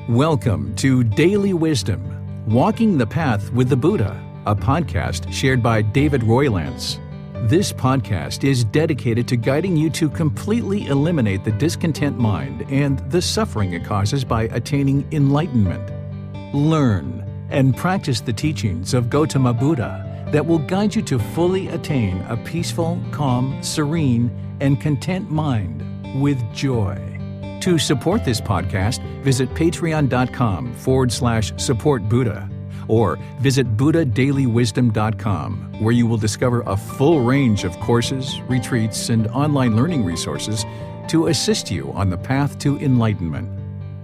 Welcome to Daily Wisdom, Walking the Path with the Buddha, a podcast shared by David Roylance. This podcast is dedicated to guiding you to completely eliminate the discontent mind and the suffering it causes by attaining enlightenment. Learn and practice the teachings of Gotama Buddha that will guide you to fully attain a peaceful, calm, serene, and content mind with joy. To support this podcast, visit patreon.com/supportbuddha or visit buddhadailywisdom.com, where you will discover a full range of courses, retreats, and online learning resources to assist you on the path to enlightenment.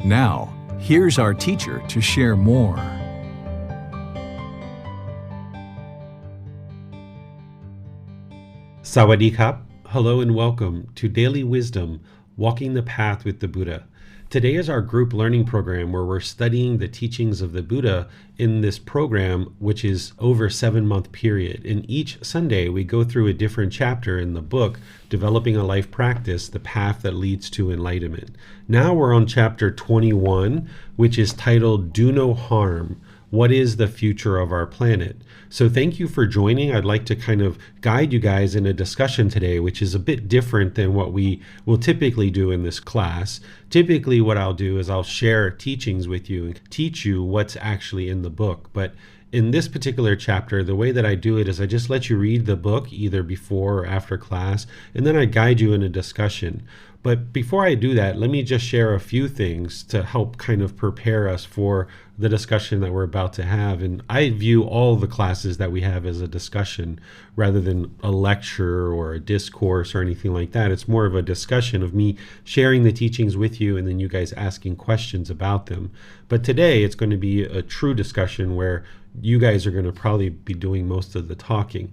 Now, here's our teacher to share more. Sawadee Kap. Hello and welcome to Daily Wisdom, Walking the Path with the Buddha. Today is our group learning program where we're studying the teachings of the Buddha in this program, which is over a 7-month period. And each Sunday we go through a different chapter in the book, Developing a Life Practice, the Path That Leads to Enlightenment. Now we're on chapter 21, which is titled Do No Harm. What is the future of our planet? So thank you for joining. I'd like to kind of guide you guys in a discussion today, which is a bit different than what we will typically do in this class. Typically what I'll do is I'll share teachings with you and teach you what's actually in the book. But in this particular chapter, the way that I do it is I just let you read the book either before or after class, and then I guide you in a discussion. But before I do that, let me just share a few things to help kind of prepare us for the discussion that we're about to have. And I view all the classes that we have as a discussion rather than a lecture or a discourse or anything like that. It's more of a discussion of me sharing the teachings with you and then you guys asking questions about them. But today it's going to be a true discussion where you guys are going to probably be doing most of the talking.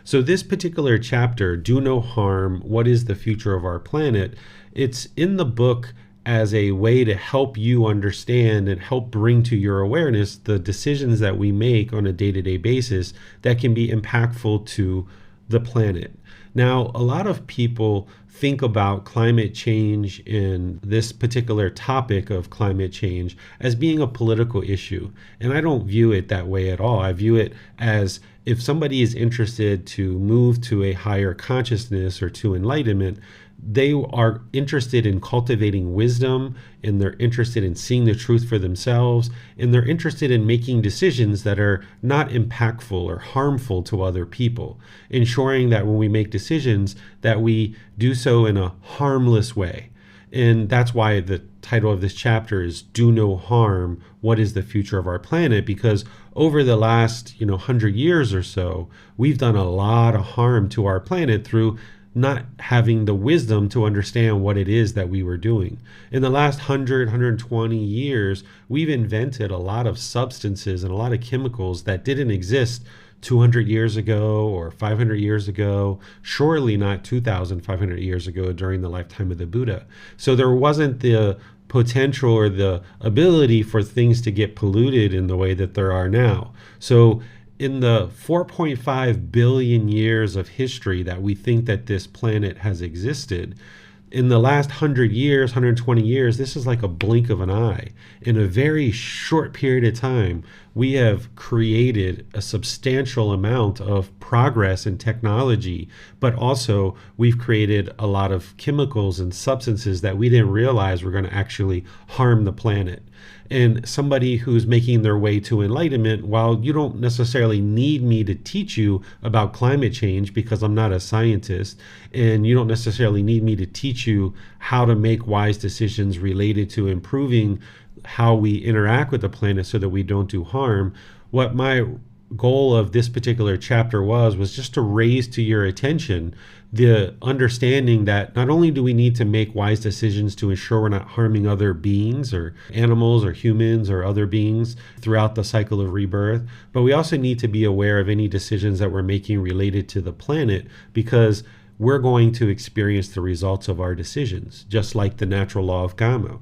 So this particular chapter, Do No Harm, What is the Future of Our Planet? It's in the book as a way to help you understand and help bring to your awareness the decisions that we make on a day-to-day basis that can be impactful to the planet. Now, a lot of people think about climate change and this particular topic of climate change as being a political issue. And I don't view it that way at all. I view it as if somebody is interested to move to a higher consciousness or to enlightenment, they are interested in cultivating wisdom, and they're interested in seeing the truth for themselves, and they're interested in making decisions that are not impactful or harmful to other people, ensuring that when we make decisions that we do so in a harmless way. And that's why the title of this chapter is Do No Harm, What is the Future of Our Planet? Because over the last 100 years or so, we've done a lot of harm to our planet through not having the wisdom to understand what it is that we were doing. In the last 120 years, we've invented a lot of substances and a lot of chemicals that didn't exist 200 years ago or 500 years ago, surely not 2,500 years ago during the lifetime of the Buddha. So there wasn't the potential or the ability for things to get polluted in the way that there are now. So in the 4.5 billion years of history that we think that this planet has existed, in the last 100 years, 120 years, this is like a blink of an eye. In a very short period of time, we have created a substantial amount of progress in technology, but also we've created a lot of chemicals and substances that we didn't realize were going to actually harm the planet. And somebody who's making their way to enlightenment, while you don't necessarily need me to teach you about climate change because I'm not a scientist, and you don't necessarily need me to teach you how to make wise decisions related to improving how we interact with the planet so that we don't do harm, what my goal of this particular chapter was just to raise to your attention the understanding that not only do we need to make wise decisions to ensure we're not harming other beings or animals or humans or other beings throughout the cycle of rebirth, but we also need to be aware of any decisions that we're making related to the planet, because we're going to experience the results of our decisions, just like the natural law of karma.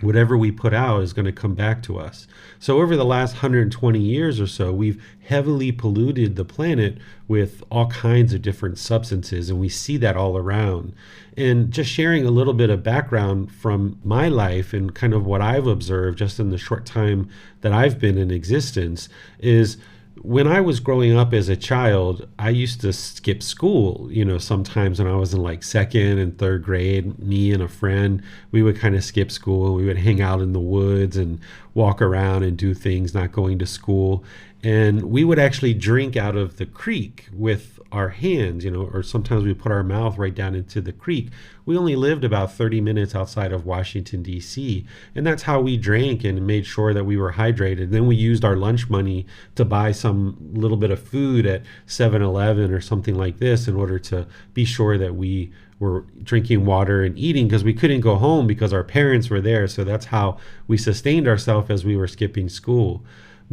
Whatever we put out is going to come back to us. So over the last 120 years or so, we've heavily polluted the planet with all kinds of different substances, and we see that all around. And just sharing a little bit of background from my life and kind of what I've observed just in the short time that I've been in existence is, when I was growing up as a child, I used to skip school. Sometimes when I was in like second and third grade, me and a friend, we would kind of skip school. We would hang out in the woods and walk around and do things, not going to school. And we would actually drink out of the creek with our hands, or sometimes we put our mouth right down into the creek. We only lived about 30 minutes outside of Washington, D.C. And that's how we drank and made sure that we were hydrated. Then we used our lunch money to buy some little bit of food at 7-Eleven or something like this in order to be sure that we were drinking water and eating, because we couldn't go home because our parents were there. So that's how we sustained ourselves as we were skipping school.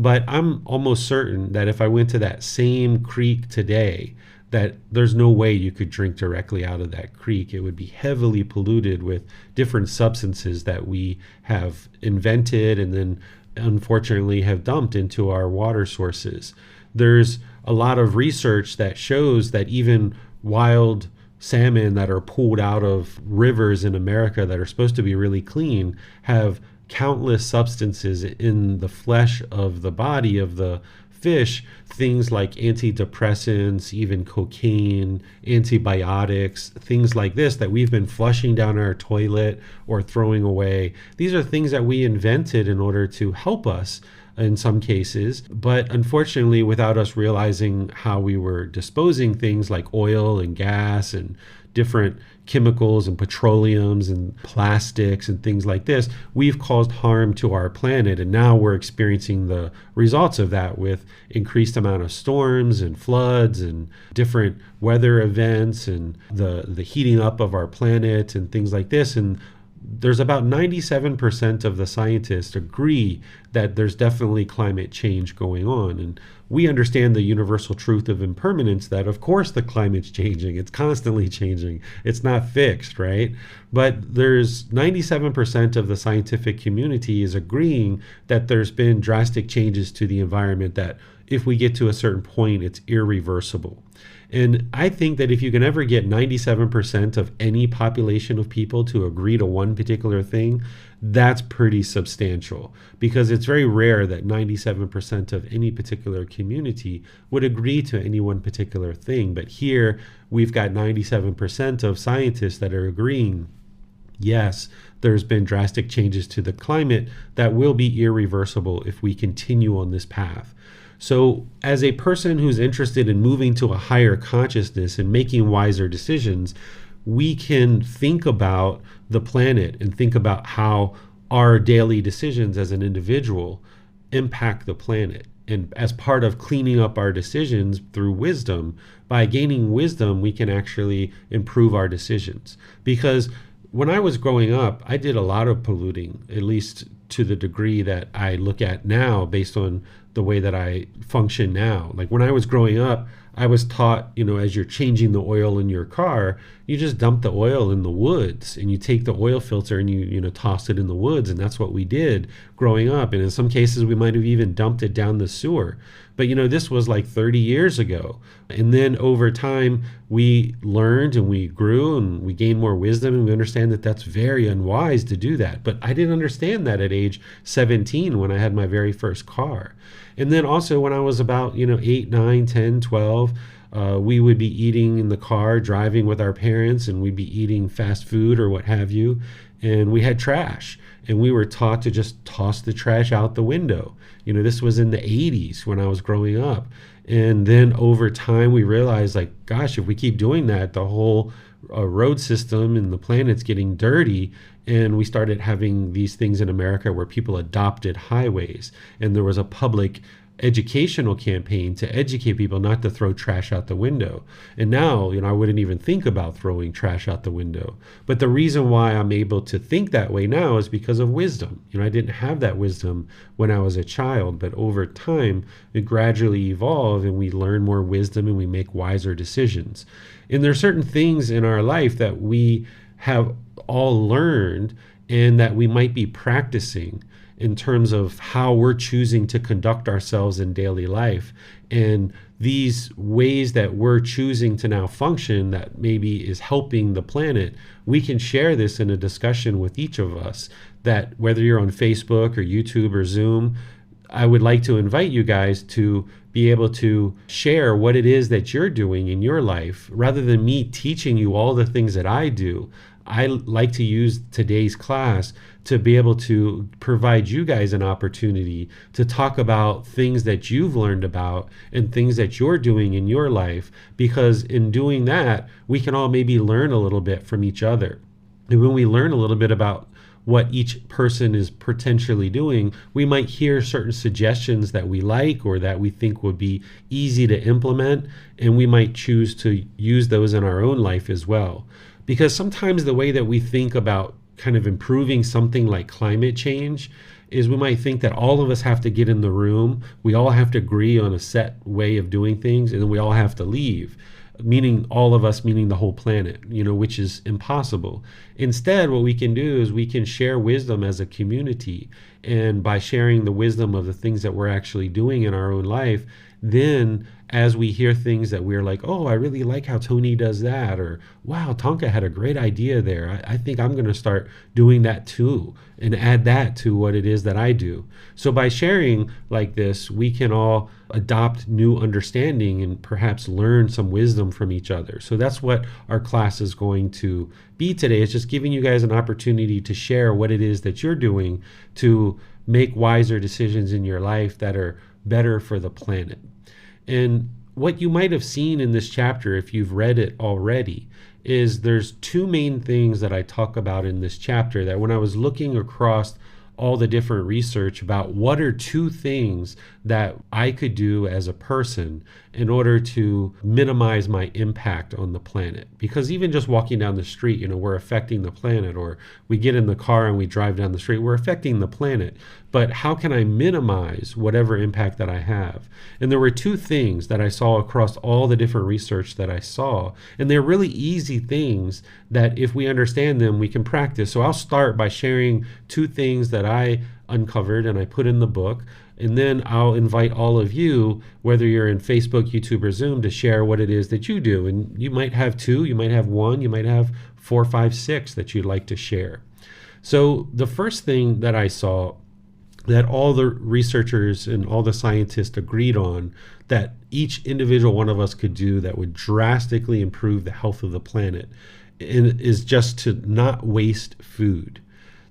But I'm almost certain that if I went to that same creek today, that there's no way you could drink directly out of that creek. It would be heavily polluted with different substances that we have invented and then unfortunately have dumped into our water sources. There's a lot of research that shows that even wild salmon that are pulled out of rivers in America that are supposed to be really clean have countless substances in the flesh of the body of the fish, things like antidepressants, even cocaine, antibiotics, things like this that we've been flushing down our toilet or throwing away. These are things that we invented in order to help us in some cases, but unfortunately without us realizing how we were disposing things like oil and gas and different chemicals and petroleums and plastics and things like this, we've caused harm to our planet. And now we're experiencing the results of that with increased amount of storms and floods and different weather events and the heating up of our planet and things like this. And there's about 97% of the scientists agree that there's definitely climate change going on. And we understand the universal truth of impermanence, that of course the climate's changing. It's constantly changing. It's not fixed, right? But there's 97% of the scientific community is agreeing that there's been drastic changes to the environment, that if we get to a certain point, it's irreversible. And I think that if you can ever get 97% of any population of people to agree to one particular thing, that's pretty substantial, because it's very rare that 97% of any particular community would agree to any one particular thing. But here we've got 97% of scientists that are agreeing, yes, there's been drastic changes to the climate that will be irreversible if we continue on this path. So as a person who's interested in moving to a higher consciousness and making wiser decisions, we can think about the planet and think about how our daily decisions as an individual impact the planet. And as part of cleaning up our decisions through wisdom, by gaining wisdom, we can actually improve our decisions. Because when I was growing up, I did a lot of polluting, at least to the degree that I look at now based on the way that I function now. Like when I was growing up, I was taught, as you're changing the oil in your car, you just dump the oil in the woods and you take the oil filter and you toss it in the woods. And that's what we did growing up. And in some cases, we might have even dumped it down the sewer. But, this was like 30 years ago. And then over time, we learned and we grew and we gained more wisdom, and we understand that that's very unwise to do that. But I didn't understand that at age 17 when I had my very first car. And then also when I was about, 8, 9, 10, 12, we would be eating in the car, driving with our parents, and we'd be eating fast food or what have you. And we had trash, and we were taught to just toss the trash out the window. This was in the 80s when I was growing up. And then over time, we realized, like, gosh, if we keep doing that, the whole road system and the planet's getting dirty. And we started having these things in America where people adopted highways, and there was a public educational campaign to educate people not to throw trash out the window. And now, I wouldn't even think about throwing trash out the window. But the reason why I'm able to think that way now is because of wisdom. I didn't have that wisdom when I was a child, but over time, it gradually evolved and we learn more wisdom and we make wiser decisions. And there are certain things in our life that we have all learned, and that we might be practicing in terms of how we're choosing to conduct ourselves in daily life. And these ways that we're choosing to now function that maybe is helping the planet, we can share this in a discussion with each of us, that whether you're on Facebook or YouTube or Zoom, I would like to invite you guys to be able to share what it is that you're doing in your life. Rather than me teaching you all the things that I do, I like to use today's class to be able to provide you guys an opportunity to talk about things that you've learned about and things that you're doing in your life, because in doing that, we can all maybe learn a little bit from each other. And when we learn a little bit about what each person is potentially doing, we might hear certain suggestions that we like or that we think would be easy to implement, and we might choose to use those in our own life as well. Because sometimes the way that we think about kind of improving something like climate change is we might think that all of us have to get in the room, we all have to agree on a set way of doing things, and then we all have to leave. Meaning all of us, meaning the whole planet, which is impossible. Instead, what we can do is we can share wisdom as a community. And by sharing the wisdom of the things that we're actually doing in our own life, then as we hear things that we're like, oh, I really like how Tony does that, or wow, Tonka had a great idea there. I think I'm going to start doing that too and add that to what it is that I do. So by sharing like this, we can all adopt new understanding and perhaps learn some wisdom from each other. So that's what our class is going to be today. It's just giving you guys an opportunity to share what it is that you're doing to make wiser decisions in your life that are better for the planet. And what you might have seen in this chapter, if you've read it already, is there's two main things that I talk about in this chapter that when I was looking across all the different research about what are two things that I could do as a person in order to minimize my impact on the planet. Because even just walking down the street, we're affecting the planet, or we get in the car and we drive down the street, we're affecting the planet. But how can I minimize whatever impact that I have? And there were two things that I saw across all the different research that I saw. And they're really easy things that if we understand them, we can practice. So I'll start by sharing two things that I uncovered and I put in the book. And then I'll invite all of you, whether you're in Facebook, YouTube, or Zoom, to share what it is that you do. And you might have two, you might have one, you might have 4, 5, 6 that you'd like to share. So the first thing that I saw that all the researchers and all the scientists agreed on that each individual one of us could do that would drastically improve the health of the planet is just to not waste food.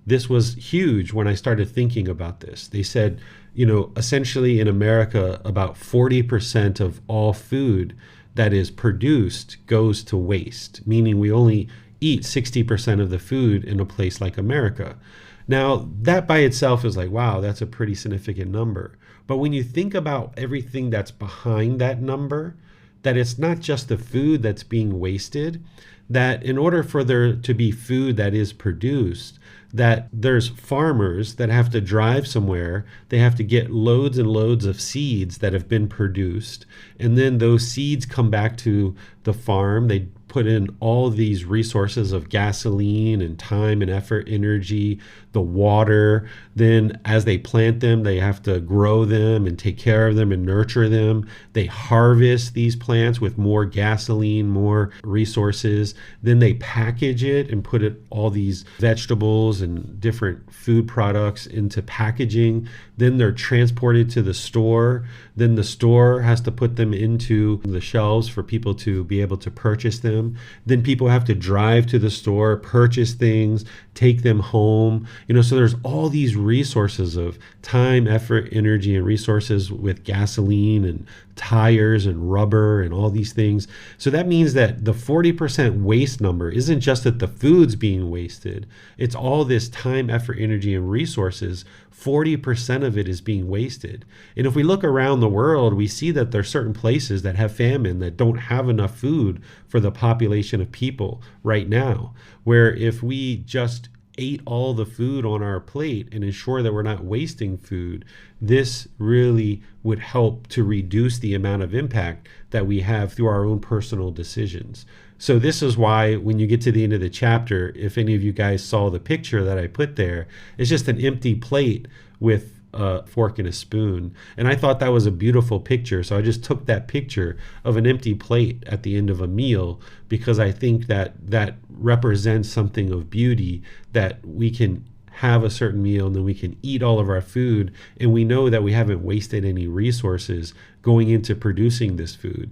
This was huge when I started thinking about this. They said, essentially in America, about 40% of all food that is produced goes to waste, meaning we only eat 60% of the food in a place like America. Now, that by itself is like, wow, that's a pretty significant number. But when you think about everything that's behind that number, that it's not just the food that's being wasted, that in order for there to be food that is produced, that there's farmers that have to drive somewhere, they have to get loads and loads of seeds that have been produced, and then those seeds come back to the farm. They put in all these resources of gasoline and time and effort, energy, the water. Then as they plant them, they have to grow them and take care of them and nurture them. They harvest these plants with more gasoline, more resources. Then they package it and put all these vegetables and different food products into packaging. Then they're transported to the store. Then the store has to put them into the shelves for people to be able to purchase them. Then people have to drive to the store, purchase things, take them home. So there's all these resources of time, effort, energy, and resources with gasoline and tires and rubber and all these things. So that means that the 40% waste number isn't just that the food's being wasted. It's all this time, effort, energy, and resources. 40% of it is being wasted. And if we look around the world, we see that there are certain places that have famine, that don't have enough food for the population of people right now, where if we just ate all the food on our plate and ensure that we're not wasting food, this really would help to reduce the amount of impact that we have through our own personal decisions. So this is why when you get to the end of the chapter, if any of you guys saw the picture that I put there, it's just an empty plate with a fork and a spoon. And I thought that was a beautiful picture. So I just took that picture of an empty plate at the end of a meal because I think that that represents something of beauty, that we can have a certain meal and then we can eat all of our food and we know that we haven't wasted any resources going into producing this food.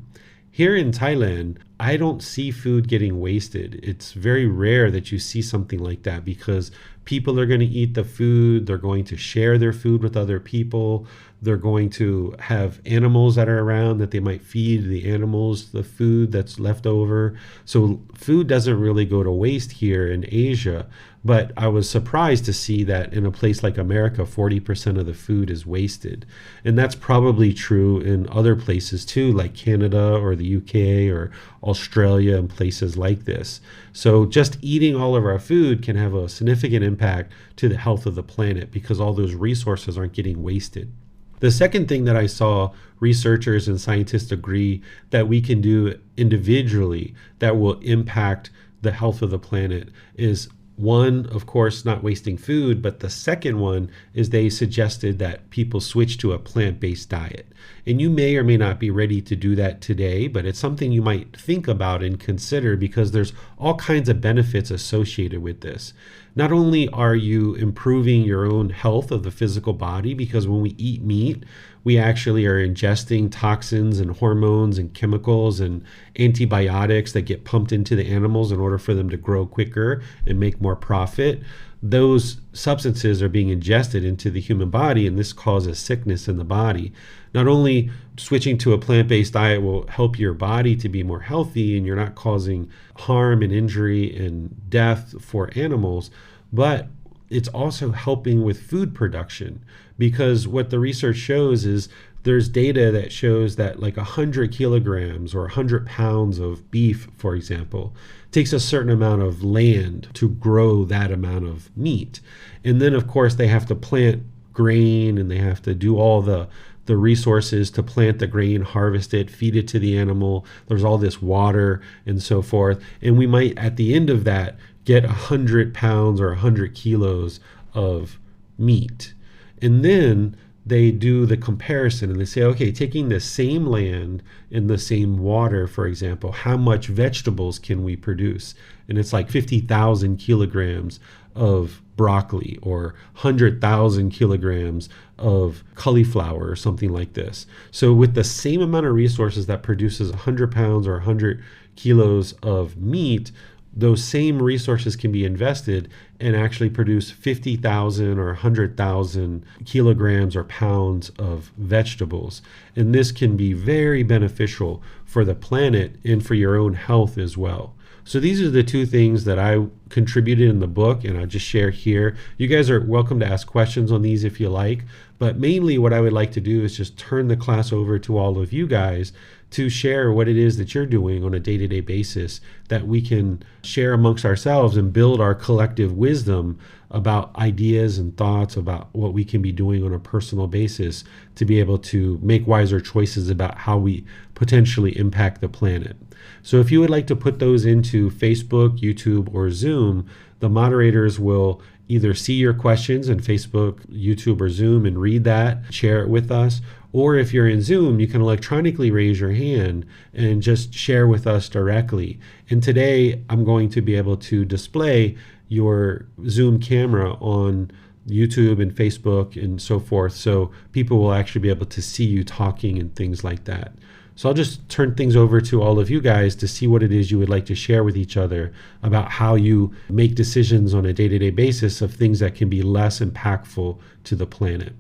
Here in Thailand, I don't see food getting wasted. It's very rare that you see something like that because people are going to eat the food, they're going to share their food with other people, they're going to have animals that are around that they might feed the animals the food that's left over. So food doesn't really go to waste here in Asia. But I was surprised to see that in a place like America, 40% of the food is wasted. And that's probably true in other places too, like Canada or the UK or Australia and places like this. So just eating all of our food can have a significant impact to the health of the planet because all those resources aren't getting wasted. The second thing that I saw researchers and scientists agree that we can do individually that will impact the health of the planet is, one, of course, not wasting food, but the second one is they suggested that people switch to a plant-based diet. And you may or may not be ready to do that today, but it's something you might think about and consider because there's all kinds of benefits associated with this. Not only are you improving your own health of the physical body, because when we eat meat, we actually are ingesting toxins and hormones and chemicals and antibiotics that get pumped into the animals in order for them to grow quicker and make more profit. Those substances are being ingested into the human body, and this causes sickness in the body. Not only switching to a plant-based diet will help your body to be more healthy and you're not causing harm and injury and death for animals, but it's also helping with food production, because what the research shows is there's data that shows that like 100 kilograms or 100 pounds of beef, for example, takes a certain amount of land to grow that amount of meat. And then, of course, they have to plant grain and they have to do all the resources to plant the grain, harvest it, feed it to the animal. There's all this water and so forth. And we might, at the end of that, get 100 pounds or 100 kilos of meat. And then they do the comparison and they say, okay, taking the same land and the same water, for example, how much vegetables can we produce? And it's like 50,000 kilograms of broccoli or 100,000 kilograms of cauliflower or something like this. So with the same amount of resources that produces 100 pounds or 100 kilos of meat, those same resources can be invested and actually produce 50,000 or 100,000 kilograms or pounds of vegetables. And this can be very beneficial for the planet and for your own health as well. So these are the two things that I contributed in the book, and I'll just share here. You guys are welcome to ask questions on these if you like, but mainly what I would like to do is just turn the class over to all of you guys to share what it is that you're doing on a day-to-day basis that we can share amongst ourselves and build our collective wisdom about ideas and thoughts about what we can be doing on a personal basis to be able to make wiser choices about how we potentially impact the planet. So if you would like to put those into Facebook, YouTube, or Zoom, the moderators will either see your questions in Facebook, YouTube, or Zoom and read that, share it with us. Or if you're in Zoom, you can electronically raise your hand and just share with us directly. And today I'm going to be able to display your Zoom camera on YouTube and Facebook and so forth, so people will actually be able to see you talking and things like that. So I'll just turn things over to all of you guys to see what it is you would like to share with each other about how you make decisions on a day-to-day basis of things that can be less impactful to the planet.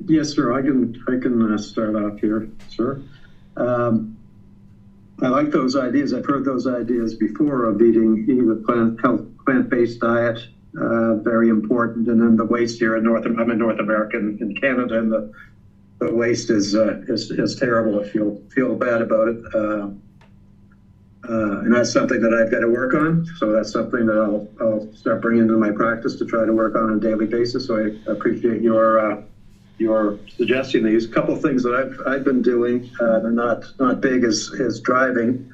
Yes, sir. I can start off here, sir. I like those ideas. I've heard those ideas before of eating a plant-based diet. Very important. And then the waste here I'm in North America, in Canada, and the waste is terrible. I feel bad about it. And that's something that I've got to work on. So that's something that I'll start bringing into my practice to try to work on a daily basis. So I appreciate your suggesting these. A couple of things that I've been doing, they're not big as driving,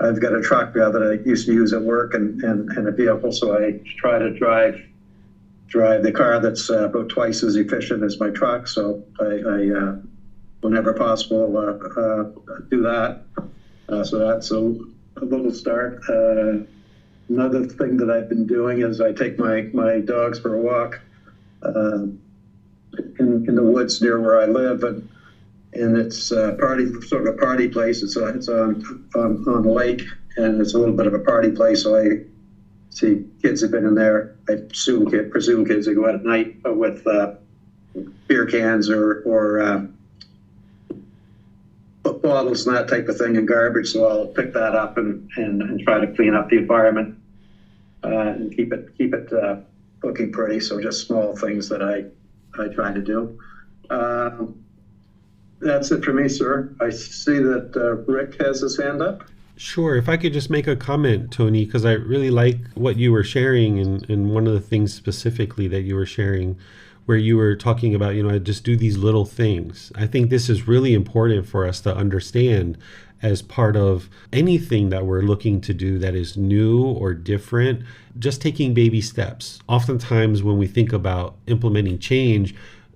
I've got a truck that I used to use at work and a vehicle, so I try to drive the car that's about twice as efficient as my truck. So I whenever possible, do that. So that's a little start. Another thing that I've been doing is I take my dogs for a walk in the woods near where I live, and it's sort of a party place. It's on the lake, and it's a little bit of a party place. So I see kids have been in there. I presume kids that go out at night with beer cans or bottles and that type of thing and garbage. So I'll pick that up and try to clean up the environment and keep it looking pretty. So just small things that I try to do. That's it for me, sir. I see that Rick has his hand up. Sure. If I could just make a comment, Tony, because I really like what you were sharing, and one of the things specifically that you were sharing where you were talking about, I just do these little things. I think this is really important for us to understand as part of anything that we're looking to do that is new or different, just taking baby steps. Oftentimes when we think about implementing change,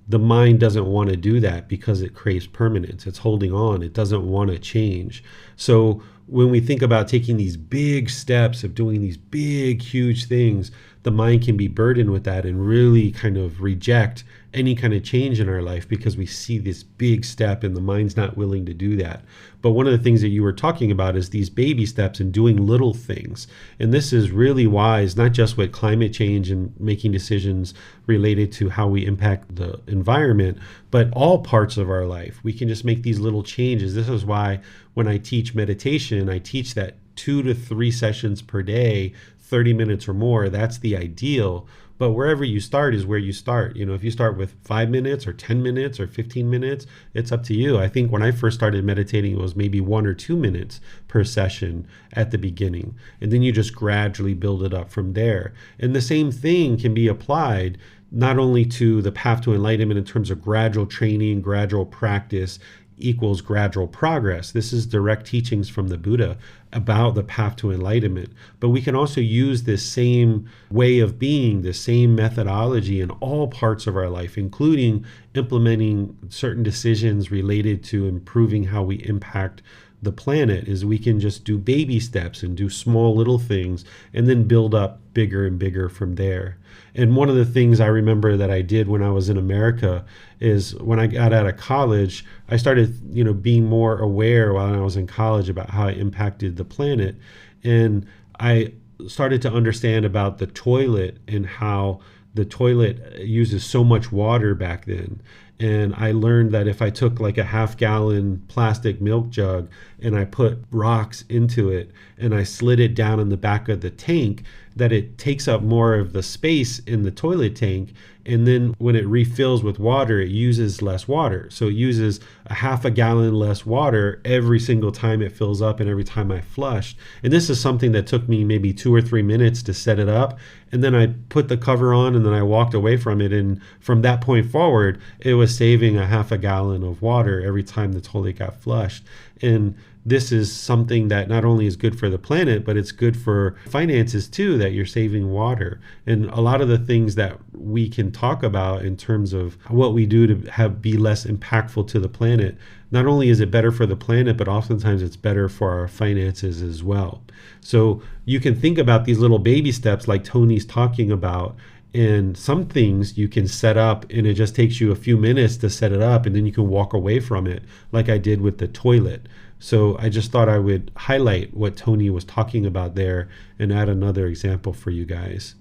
the mind doesn't want to do that because it craves permanence. It's holding on. It doesn't want to change. So when we think about taking these big steps of doing these big, huge things, the mind can be burdened with that and really kind of reject any kind of change in our life because we see this big step and the mind's not willing to do that. But one of the things that you were talking about is these baby steps and doing little things. And this is really wise, not just with climate change and making decisions related to how we impact the environment, but all parts of our life. We can just make these little changes. This is why when I teach meditation, I teach that 2 to 3 sessions per day, 30 minutes or more. That's the ideal. But wherever you start is where you start. If you start with 5 minutes or 10 minutes or 15 minutes, it's up to you. I think when I first started meditating, it was maybe 1 or 2 minutes per session at the beginning. And then you just gradually build it up from there. And the same thing can be applied not only to the path to enlightenment in terms of gradual training, gradual practice equals gradual progress. This is direct teachings from the Buddha about the path to enlightenment. But we can also use this same way of being, the same methodology in all parts of our life, including implementing certain decisions related to improving how we impact the planet. Is we can just do baby steps and do small little things and then build up bigger and bigger from there. And one of the things I remember that I did when I was in America is when I got out of college, I started, being more aware while I was in college about how it impacted the planet. And I started to understand about the toilet and how the toilet uses so much water back then. And I learned that if I took like a half-gallon plastic milk jug and I put rocks into it and I slid it down in the back of the tank, that it takes up more of the space in the toilet tank. And then when it refills with water, it uses less water. So it uses a half a gallon less water every single time it fills up and every time I flushed. And this is something that took me maybe 2 or 3 minutes to set it up. And then I put the cover on and then I walked away from it. And from that point forward, it was saving a half a gallon of water every time the toilet got flushed. And this is something that not only is good for the planet, but it's good for finances too, that you're saving water. And a lot of the things that we can talk about in terms of what we do to be less impactful to the planet, not only is it better for the planet, but oftentimes it's better for our finances as well. So you can think about these little baby steps like Tony's talking about. And some things you can set up and it just takes you a few minutes to set it up and then you can walk away from it like I did with the toilet. So I just thought I would highlight what Tony was talking about there and add another example for you guys.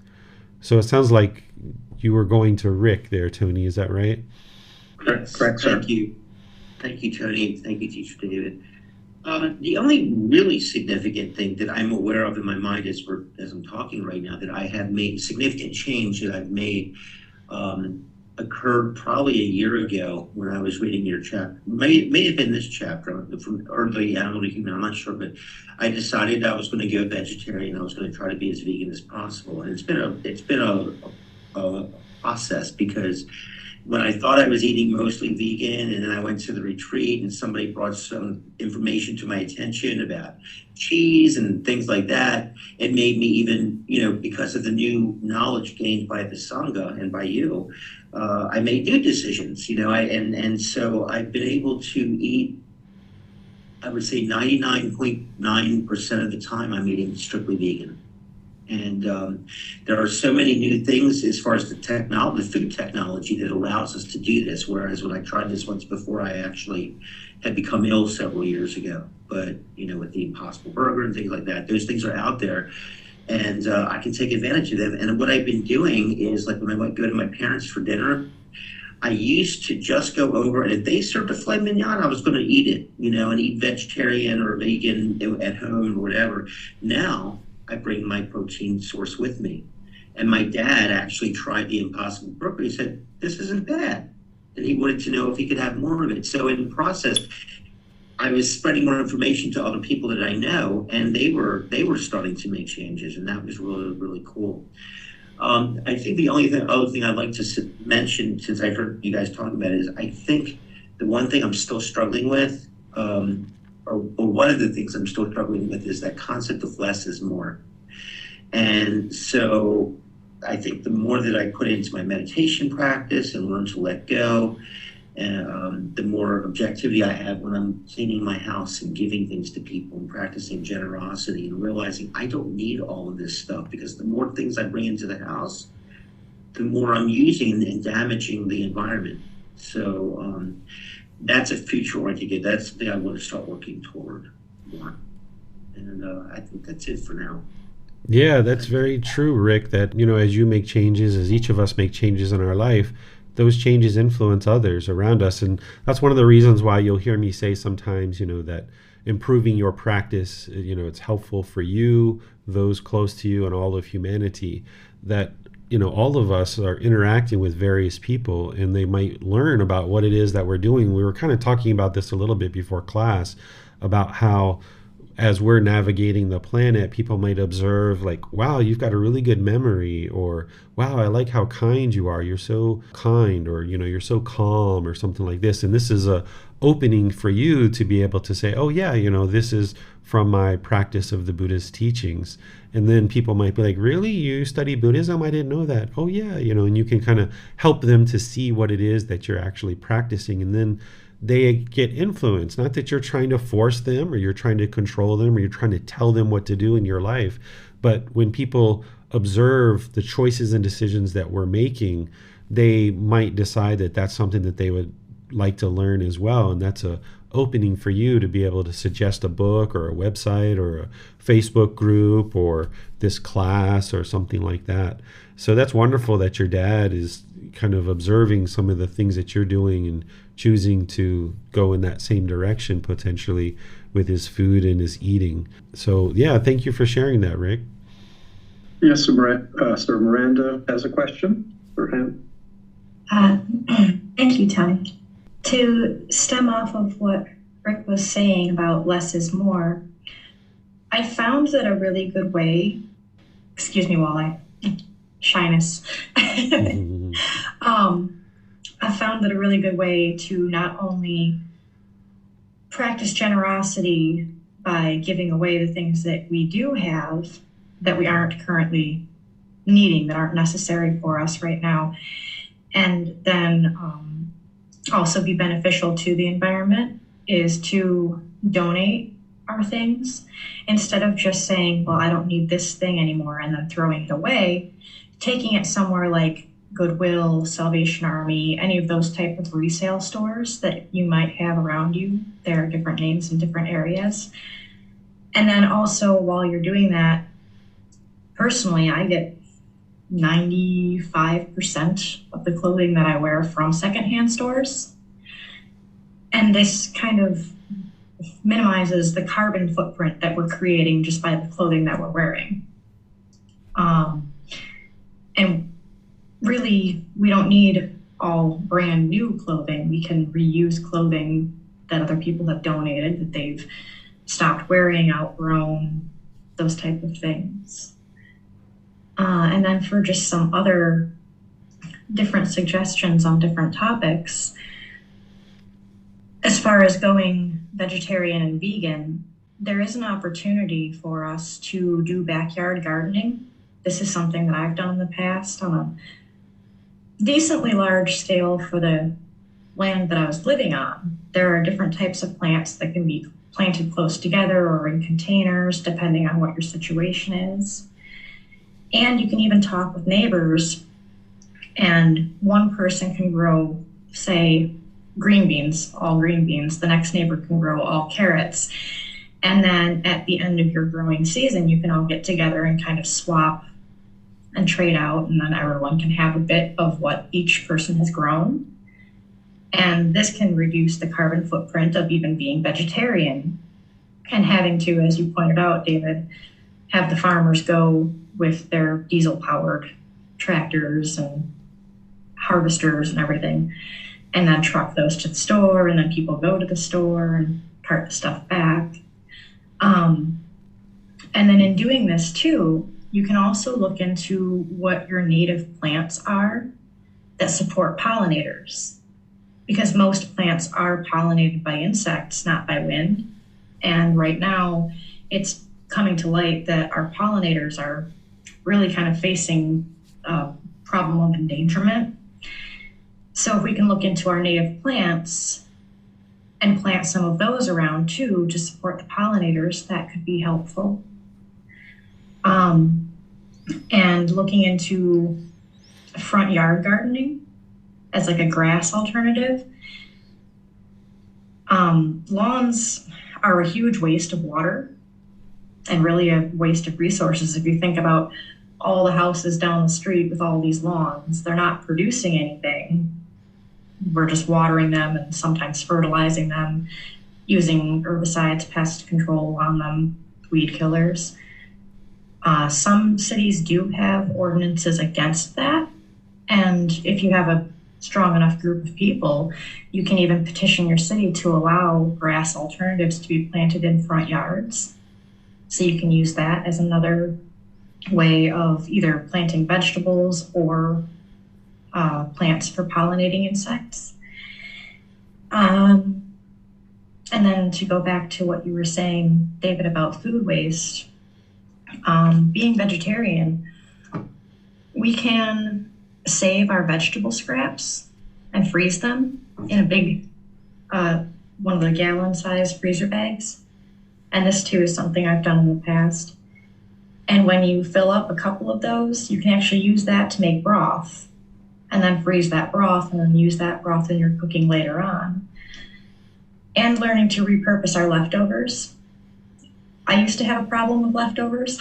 So it sounds like you were going to Rick there, Tony. Is that right? Correct, sir. Thank you. Thank you, Tony. Thank you, Teacher David. The only really significant thing that I'm aware of in my mind as I'm talking right now that I have made significant change that I've made occurred probably a year ago when I was reading your chapter. May have been this chapter from early animal kingdom. I'm not sure, but I decided I was going to go vegetarian. I was going to try to be as vegan as possible, and it's been a process because when I thought I was eating mostly vegan, and then I went to the retreat and somebody brought some information to my attention about cheese and things like that, it made me even, because of the new knowledge gained by the Sangha and by you, I made new decisions, and so I've been able to eat, I would say 99.9% of the time I'm eating strictly vegan. And there are so many new things as far as the food technology that allows us to do this. Whereas when I tried this once before, I actually had become ill several years ago. But, with the Impossible Burger and things like that, those things are out there. And I can take advantage of them. And what I've been doing is, like, when I go to my parents for dinner, I used to just go over, and if they served a filet mignon, I was going to eat it, and eat vegetarian or vegan at home or whatever. Now, I bring my protein source with me. And my dad actually tried the Impossible Burger. He said, this isn't bad. And he wanted to know if he could have more of it. So in the process, I was spreading more information to other people that I know, and they were starting to make changes, and that was really, really cool. I think the other thing I'd like to mention, since I've heard you guys talk about it, is I think the one thing I'm still struggling with, or one of the things I'm still struggling with, is that concept of less is more. And so I think the more that I put into my meditation practice and learn to let go, the more objectivity I have when I'm cleaning my house and giving things to people and practicing generosity and realizing I don't need all of this stuff, because the more things I bring into the house, the more I'm using and damaging the environment. So that's a future oriented. That's the thing I want to start working toward more. And I think that's it for now. Yeah, that's very true, Rick, that, as you make changes, as each of us make changes in our life, those changes influence others around us. And that's one of the reasons why you'll hear me say sometimes, that improving your practice, it's helpful for you, those close to you, and all of humanity. That, all of us are interacting with various people, and they might learn about what it is that we're doing. We were kind of talking about this a little bit before class, about how as we're navigating the planet, people might observe, like, wow, you've got a really good memory, or wow, I like how kind you are. You're so kind, or, you're so calm, or something like this. And this is a opening for you to be able to say, oh yeah, this is from my practice of the Buddha's teachings. And then people might be like, really? You study Buddhism? I didn't know that. Oh yeah, and you can kind of help them to see what it is that you're actually practicing. And then they get influenced. Not that you're trying to force them, or you're trying to control them, or you're trying to tell them what to do in your life. But when people observe the choices and decisions that we're making, they might decide that that's something that they would like to learn as well. And that's a opening for you to be able to suggest a book or a website or a Facebook group or this class or something like that. So that's wonderful that your dad is kind of observing some of the things that you're doing and choosing to go in that same direction potentially with his food and his eating. So yeah, thank you for sharing that, Rick. Yes, Sir Miranda has a question for him. Thank you, Tony. To stem off of what Rick was saying about less is more, I found that a really good way, excuse me while I, shyness. I found that a really good way to not only practice generosity by giving away the things that we do have that we aren't currently needing, that aren't necessary for us right now, and then also be beneficial to the environment, is to donate our things instead of just saying, well, I don't need this thing anymore, and then throwing it away. Taking it somewhere like Goodwill, Salvation Army, any of those type of resale stores that you might have around you. There are different names in different areas. And then also, while you're doing that, personally, I get 95% of the clothing that I wear from secondhand stores. And this kind of minimizes the carbon footprint that we're creating just by the clothing that we're wearing. And really, we don't need all brand new clothing. We can reuse clothing that other people have donated, that they've stopped wearing, outgrown, those type of things. And then for just some other different suggestions on different topics. As far as going vegetarian and vegan, there is an opportunity for us to do backyard gardening. This is something that I've done in the past on a decently large scale for the land that I was living on. There are different types of plants that can be planted close together or in containers, depending on what your situation is. And you can even talk with neighbors, and one person can grow, say, green beans, all green beans. The next neighbor can grow all carrots. And then at the end of your growing season, you can all get together and kind of swap and trade out, and then everyone can have a bit of what each person has grown. And this can reduce the carbon footprint of even being vegetarian and having to, as you pointed out, David, have the farmers go with their diesel-powered tractors and harvesters and everything, and then truck those to the store, and then people go to the store and cart the stuff back. And then in doing this too, you can also look into what your native plants are that support pollinators, because most plants are pollinated by insects, not by wind. And right now it's coming to light that our pollinators are really kind of facing a problem of endangerment. So if we can look into our native plants and plant some of those around too to support the pollinators, that could be helpful. And looking into front yard gardening as like a grass alternative. Lawns are a huge waste of water and really a waste of resources. If you think about all the houses down the street with all these lawns, they're not producing anything. We're just watering them and sometimes fertilizing them, using herbicides, pest control on them, weed killers. Some cities do have ordinances against that. And if you have a strong enough group of people, you can even petition your city to allow grass alternatives to be planted in front yards. So you can use that as another way of either planting vegetables or plants for pollinating insects. And then to go back to what you were saying, David, about food waste, being vegetarian, we can save our vegetable scraps and freeze them in a big, one of the gallon-sized freezer bags. And this too is something I've done in the past. And when you fill up a couple of those, you can actually use that to make broth, and then freeze that broth and then use that broth in your cooking later on. And learning to repurpose our leftovers. I used to have a problem with leftovers.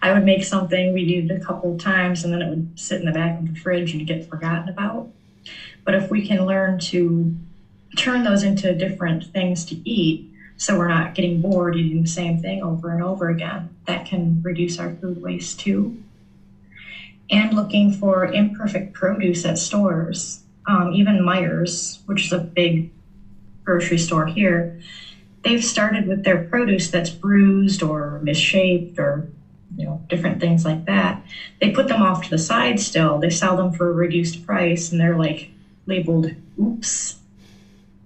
I would make something, we'd eat it a couple of times, and then it would sit in the back of the fridge and get forgotten about. But if we can learn to turn those into different things to eat, so we're not getting bored eating the same thing over and over again, that can reduce our food waste too. And looking for imperfect produce at stores. Even Meijer's, which is a big grocery store here, they've started with their produce that's bruised or misshaped or different things like that. They put them off to the side still. They sell them for a reduced price, and they're like labeled oops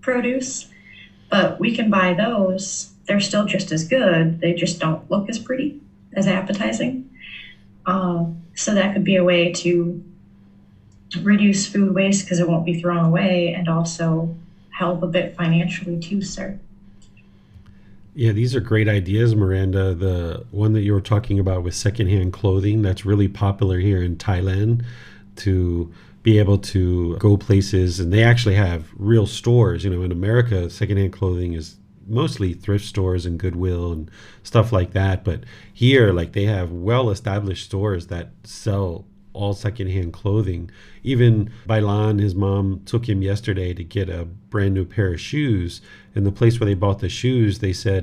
produce. But we can buy those. They're still just as good. They just don't look as pretty, as appetizing. So that could be a way to reduce food waste because it won't be thrown away, and also help a bit financially too, sir. Yeah, these are great ideas, Miranda. The one that you were talking about with secondhand clothing, that's really popular here in Thailand, to be able to go places, and they actually have real stores. In America, secondhand clothing is mostly thrift stores and Goodwill and stuff like that. But here, they have well-established stores that sell all secondhand clothing. Even Bailan, his mom, took him yesterday to get a brand new pair of shoes. And the place where they bought the shoes, they said,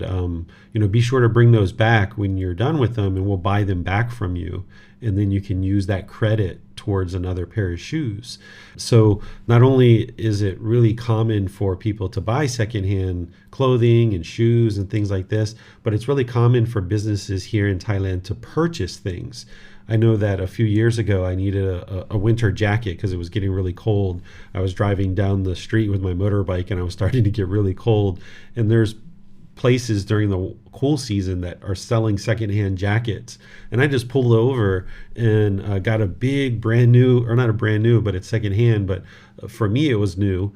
be sure to bring those back when you're done with them, and we'll buy them back from you. And then you can use that credit towards another pair of shoes. So not only is it really common for people to buy secondhand clothing and shoes and things like this, but it's really common for businesses here in Thailand to purchase things. I know that a few years ago I needed a winter jacket because it was getting really cold. I was driving down the street with my motorbike and I was starting to get really cold. And there's places during the cool season that are selling secondhand jackets. And I just pulled over and got a big brand new, or not a brand new, but it's secondhand, but for me it was new,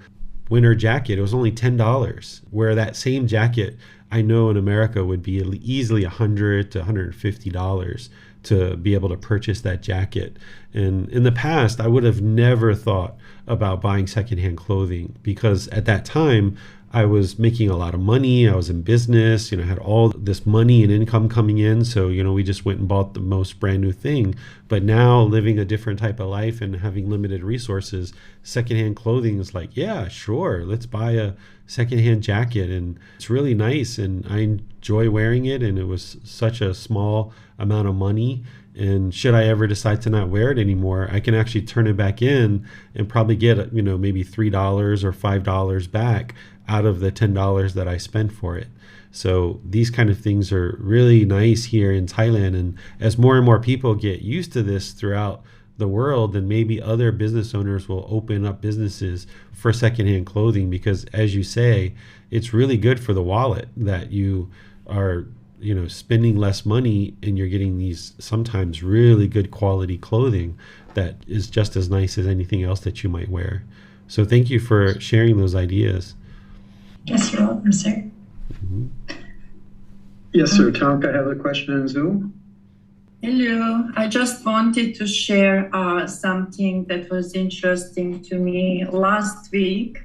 winter jacket. It was only $10, where that same jacket I know in America would be easily $100 to $150 to be able to purchase that jacket. And in the past, I would have never thought about buying secondhand clothing because at that time, I was making a lot of money. I was in business, had all this money and income coming in. So, we just went and bought the most brand new thing. But now living a different type of life and having limited resources, secondhand clothing is like, yeah, sure. Let's buy a secondhand jacket. And it's really nice. And I enjoy wearing it. And it was such a small amount of money. And should I ever decide to not wear it anymore, I can actually turn it back in and probably get, maybe $3 or $5 back out of the $10 that I spent for it. So these kind of things are really nice here in Thailand. And as more and more people get used to this throughout the world, then maybe other business owners will open up businesses for secondhand clothing because, as you say, it's really good for the wallet that you are spending less money and you're getting these sometimes really good quality clothing that is just as nice as anything else that you might wear. So thank you for sharing those ideas. Yes, you're welcome, sir. Mm-hmm. Yes, sir. Tonka has a question in Zoom. Hello. I just wanted to share something that was interesting to me. Last week,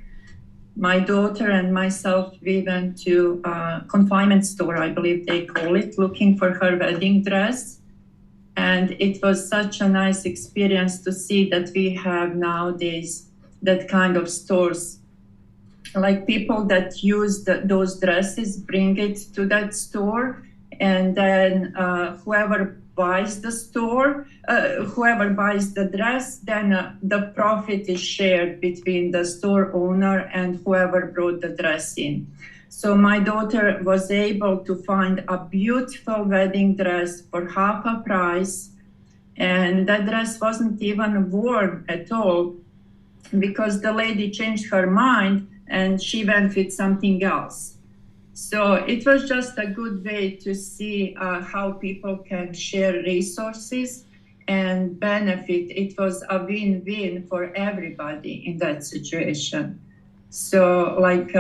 my daughter and myself, we went to a consignment store, I believe they call it, looking for her wedding dress. And it was such a nice experience to see that we have nowadays that kind of stores. Like people that use those dresses bring it to that store, and then whoever buys the dress, then the profit is shared between the store owner and whoever brought the dress in. So my daughter was able to find a beautiful wedding dress for half a price, and that dress wasn't even worn at all because the lady changed her mind and she went with something else. So it was just a good way to see how people can share resources and benefit. It was a win-win for everybody in that situation. So like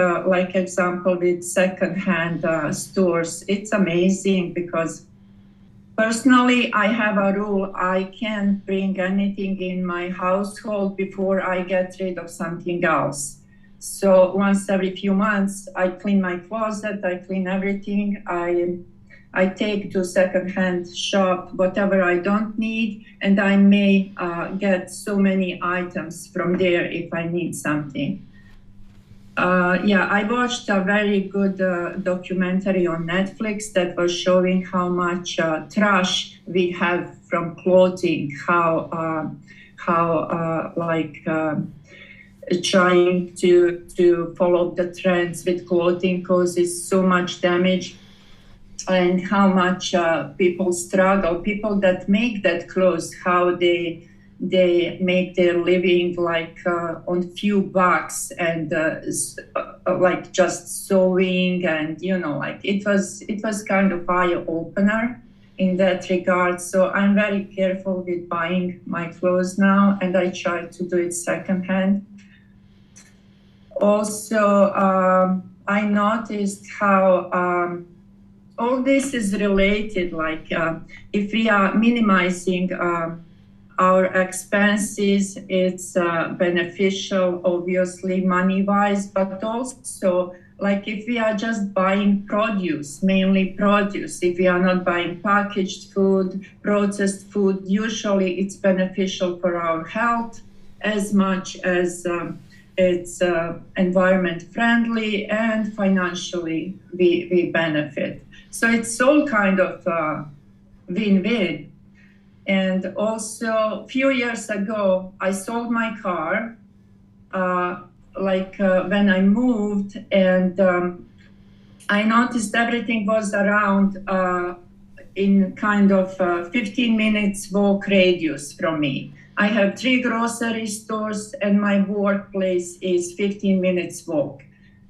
example with secondhand stores, it's amazing because personally, I have a rule. I can't bring anything in my household before I get rid of something else. So once every few months, I clean my closet, I clean everything. I take to secondhand shop whatever I don't need, and I may get so many items from there if I need something. I watched a very good documentary on Netflix that was showing how much trash we have from clothing, trying to follow the trends with clothing causes so much damage, and how much people struggle. People that make that clothes, how they make their living on few bucks and like just sewing, and it was kind of eye opener in that regard. So I'm very careful with buying my clothes now, and I try to do it secondhand. Also, I noticed how all this is related, if we are minimizing our expenses, it's beneficial, obviously, money-wise, but also, if we are just buying produce, mainly produce, if we are not buying packaged food, processed food, usually it's beneficial for our health as much as it's environment friendly, and financially we benefit. So it's all kind of win-win. And also, a few years ago, I sold my car, when I moved, and I noticed everything was around in kind of 15 minutes walk radius from me. I have 3 grocery stores and my workplace is 15 minutes walk.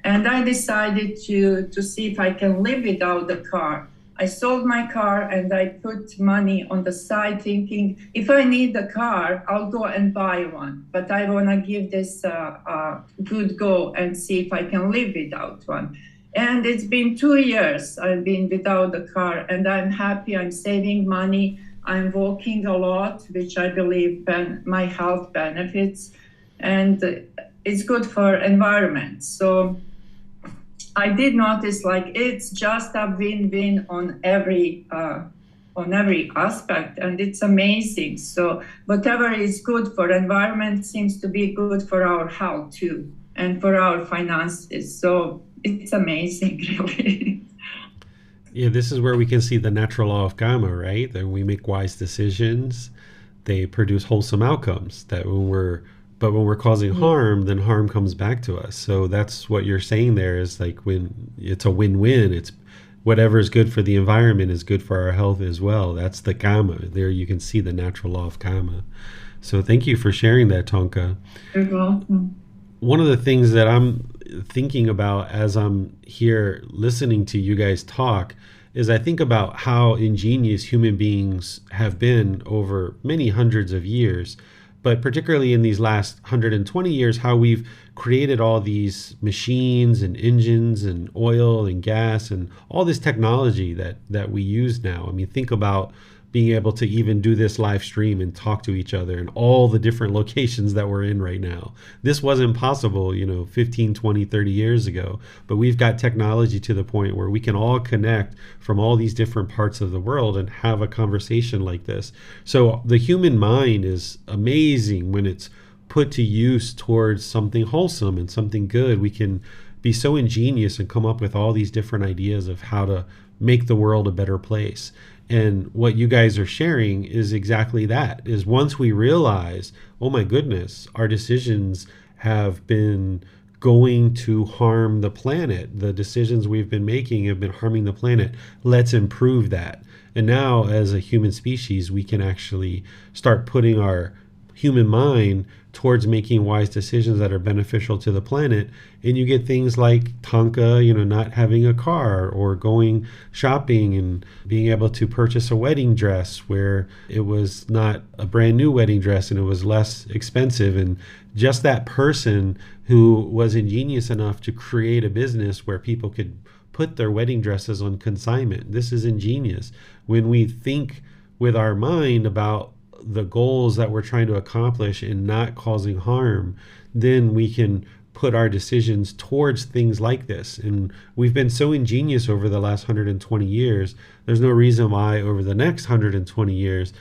And I decided to see if I can live without the car. I sold my car and I put money on the side thinking, if I need the car, I'll go and buy one. But I want to give this a good go and see if I can live without one. And it's been 2 years I've been without the car and I'm happy, I'm saving money, I'm walking a lot, which I believe my health benefits, and it's good for environment. So I did notice like it's just a win-win on every aspect, and it's amazing. So whatever is good for environment seems to be good for our health too, and for our finances. So it's amazing, really. Yeah, this is where we can see the natural law of karma, right? That when we make wise decisions, they produce wholesome outcomes. That when we're causing harm, then harm comes back to us. So that's what you're saying there is like when it's a win-win, it's whatever is good for the environment is good for our health as well. That's the karma. There you can see the natural law of karma. So thank you for sharing that, Tonka. You're welcome. One of the things that I'm thinking about as I'm here listening to you guys talk is I think about how ingenious human beings have been over many hundreds of years, but particularly in these last 120 years, how we've created all these machines and engines and oil and gas and all this technology that we use now. I mean, think about being able to even do this live stream and talk to each other in all the different locations that we're in right now. This wasn't possible, 15, 20, 30 years ago, but we've got technology to the point where we can all connect from all these different parts of the world and have a conversation like this. So the human mind is amazing when it's put to use towards something wholesome and something good. We can be so ingenious and come up with all these different ideas of how to make the world a better place. And what you guys are sharing is exactly that, is once we realize, oh my goodness, our decisions have been going to harm the planet. The decisions we've been making have been harming the planet. Let's improve that. And now as a human species, we can actually start putting our human mind towards making wise decisions that are beneficial to the planet. And you get things like Tonka, not having a car, or going shopping and being able to purchase a wedding dress where it was not a brand new wedding dress and it was less expensive. And just that person who was ingenious enough to create a business where people could put their wedding dresses on consignment. This is ingenious. When we think with our mind about the goals that we're trying to accomplish and not causing harm, then we can put our decisions towards things like this. And we've been so ingenious over the last 120 years. There's no reason why over the next 120 years,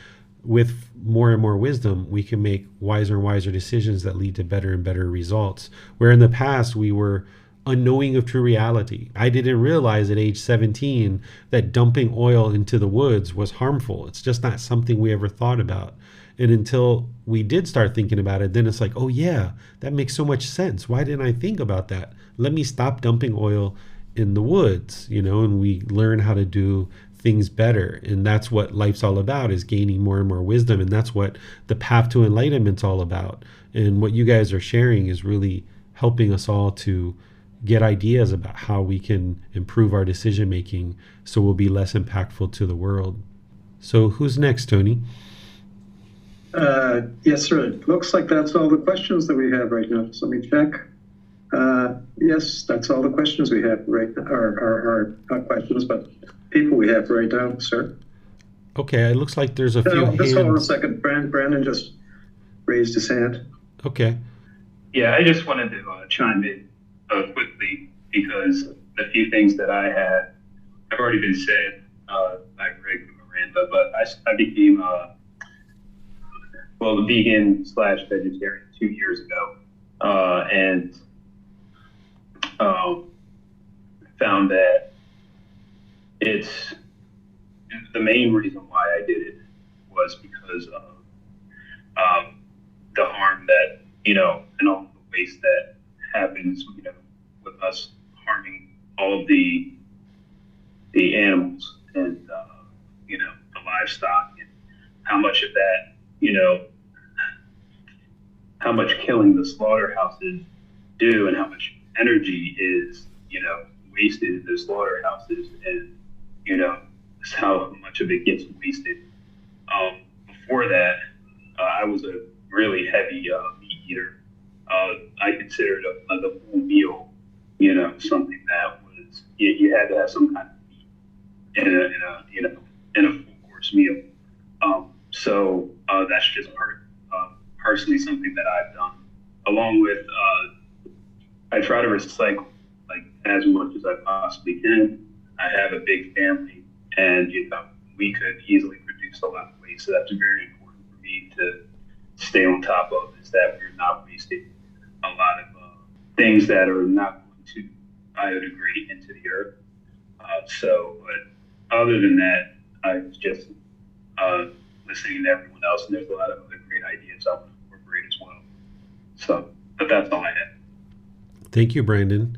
with more and more wisdom, we can make wiser and wiser decisions that lead to better and better results. Where in the past, we were unknowing of true reality. I didn't realize at age 17 that dumping oil into the woods was harmful. It's just not something we ever thought about. And until we did start thinking about it, then it's like, oh yeah, that makes so much sense. Why didn't I think about that? Let me stop dumping oil in the woods, and we learn how to do things better. And that's what life's all about, is gaining more and more wisdom. And that's what the path to enlightenment's all about. And what you guys are sharing is really helping us all to get ideas about how we can improve our decision making so we'll be less impactful to the world. So who's next, Tony? Yes, sir. It looks like that's all the questions that we have right now. So let me check. Yes, that's all the questions we have right now, or not questions, but people we have right now, sir. Okay, it looks like there's a few hands. Just hold on a second. Brandon just raised his hand. Okay. Yeah, I just wanted to chime in quickly, because the few things that I had have already been said by Greg and Miranda, but I became a vegan/vegetarian 2 years ago, and found that it's the main reason why I did it was because of the harm that, and all the waste that happens, with us harming all of the animals, and livestock, and how much of that, how much killing the slaughterhouses do and how much energy is, wasted in the slaughterhouses, and, how much of it gets wasted. Before that, I was a really heavy meat eater. I considered the full meal, something that was, you had to have some kind of meat in a full course meal. So that's just personally something that I've done. Along with, I try to recycle like as much as I possibly can. I have a big family, and we could easily produce a lot of waste. So that's very important for me to stay on top of, is that we're not wasting a lot of things that are not going to biodegrade into the earth. But other than that, I was just listening to everyone else, and there's a lot of other great ideas I want to incorporate as well. So, but that's all I had. Thank you, Brandon.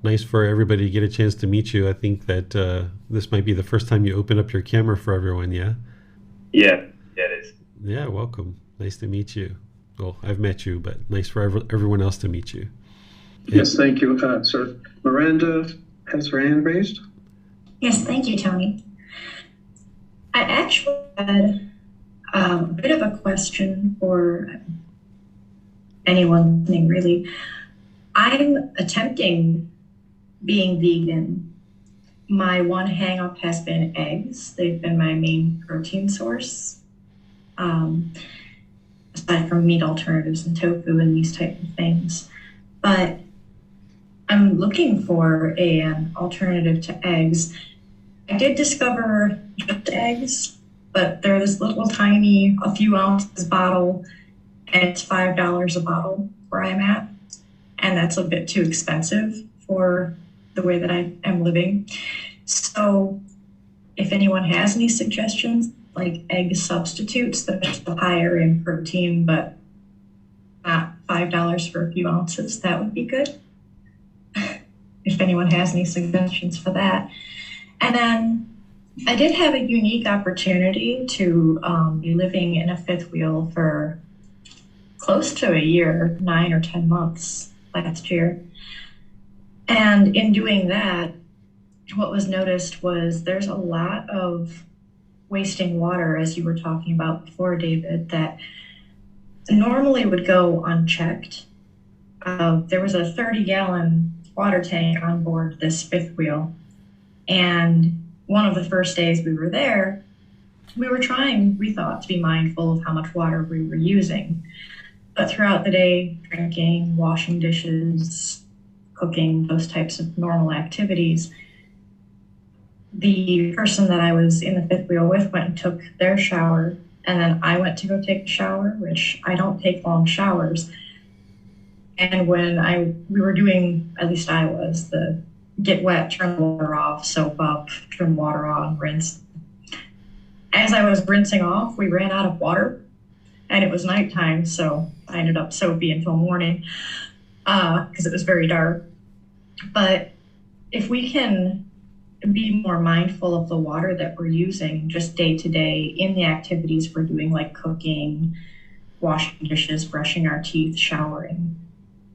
Nice for everybody to get a chance to meet you. I think that this might be the first time you open up your camera for everyone, yeah? Yeah, it is. Yeah, welcome. Nice to meet you. Well, I've met you, but nice for everyone else to meet you. Yes, thank you, sir. Miranda has her hand raised. Yes, thank you, Tony. I actually had a bit of a question for anyone listening, really. I'm attempting being vegan. My one hang-up has been eggs. They've been my main protein source, aside from meat alternatives and tofu and these type of things. But I'm looking for an alternative to eggs. I did discover just eggs, but they're this little tiny, a few ounces bottle, and it's $5 a bottle where I'm at. And that's a bit too expensive for the way that I am living. So if anyone has any suggestions, like egg substitutes that are still higher in protein, but not $5 for a few ounces, that would be good. If anyone has any suggestions for that. And then I did have a unique opportunity to be living in a fifth wheel for close to a year, 9 or 10 months last year. And in doing that, what was noticed was there's a lot of wasting water, as you were talking about before, David, that normally would go unchecked. There was a 30-gallon water tank on board this fifth wheel. And one of the first days we were there, we were trying, we thought, to be mindful of how much water we were using. But throughout the day, drinking, washing dishes, cooking, those types of normal activities, the person that I was in the fifth wheel with went and took their shower, and then I went to go take a shower, which I don't take long showers. And when we were doing, at least I was, the get wet, turn the water off, soap up, turn water on, rinse. As I was rinsing off, we ran out of water, and it was nighttime, so I ended up soapy until morning because it was very dark. But if we can be more mindful of the water that we're using just day to day in the activities we're doing, like cooking, washing dishes, brushing our teeth, showering,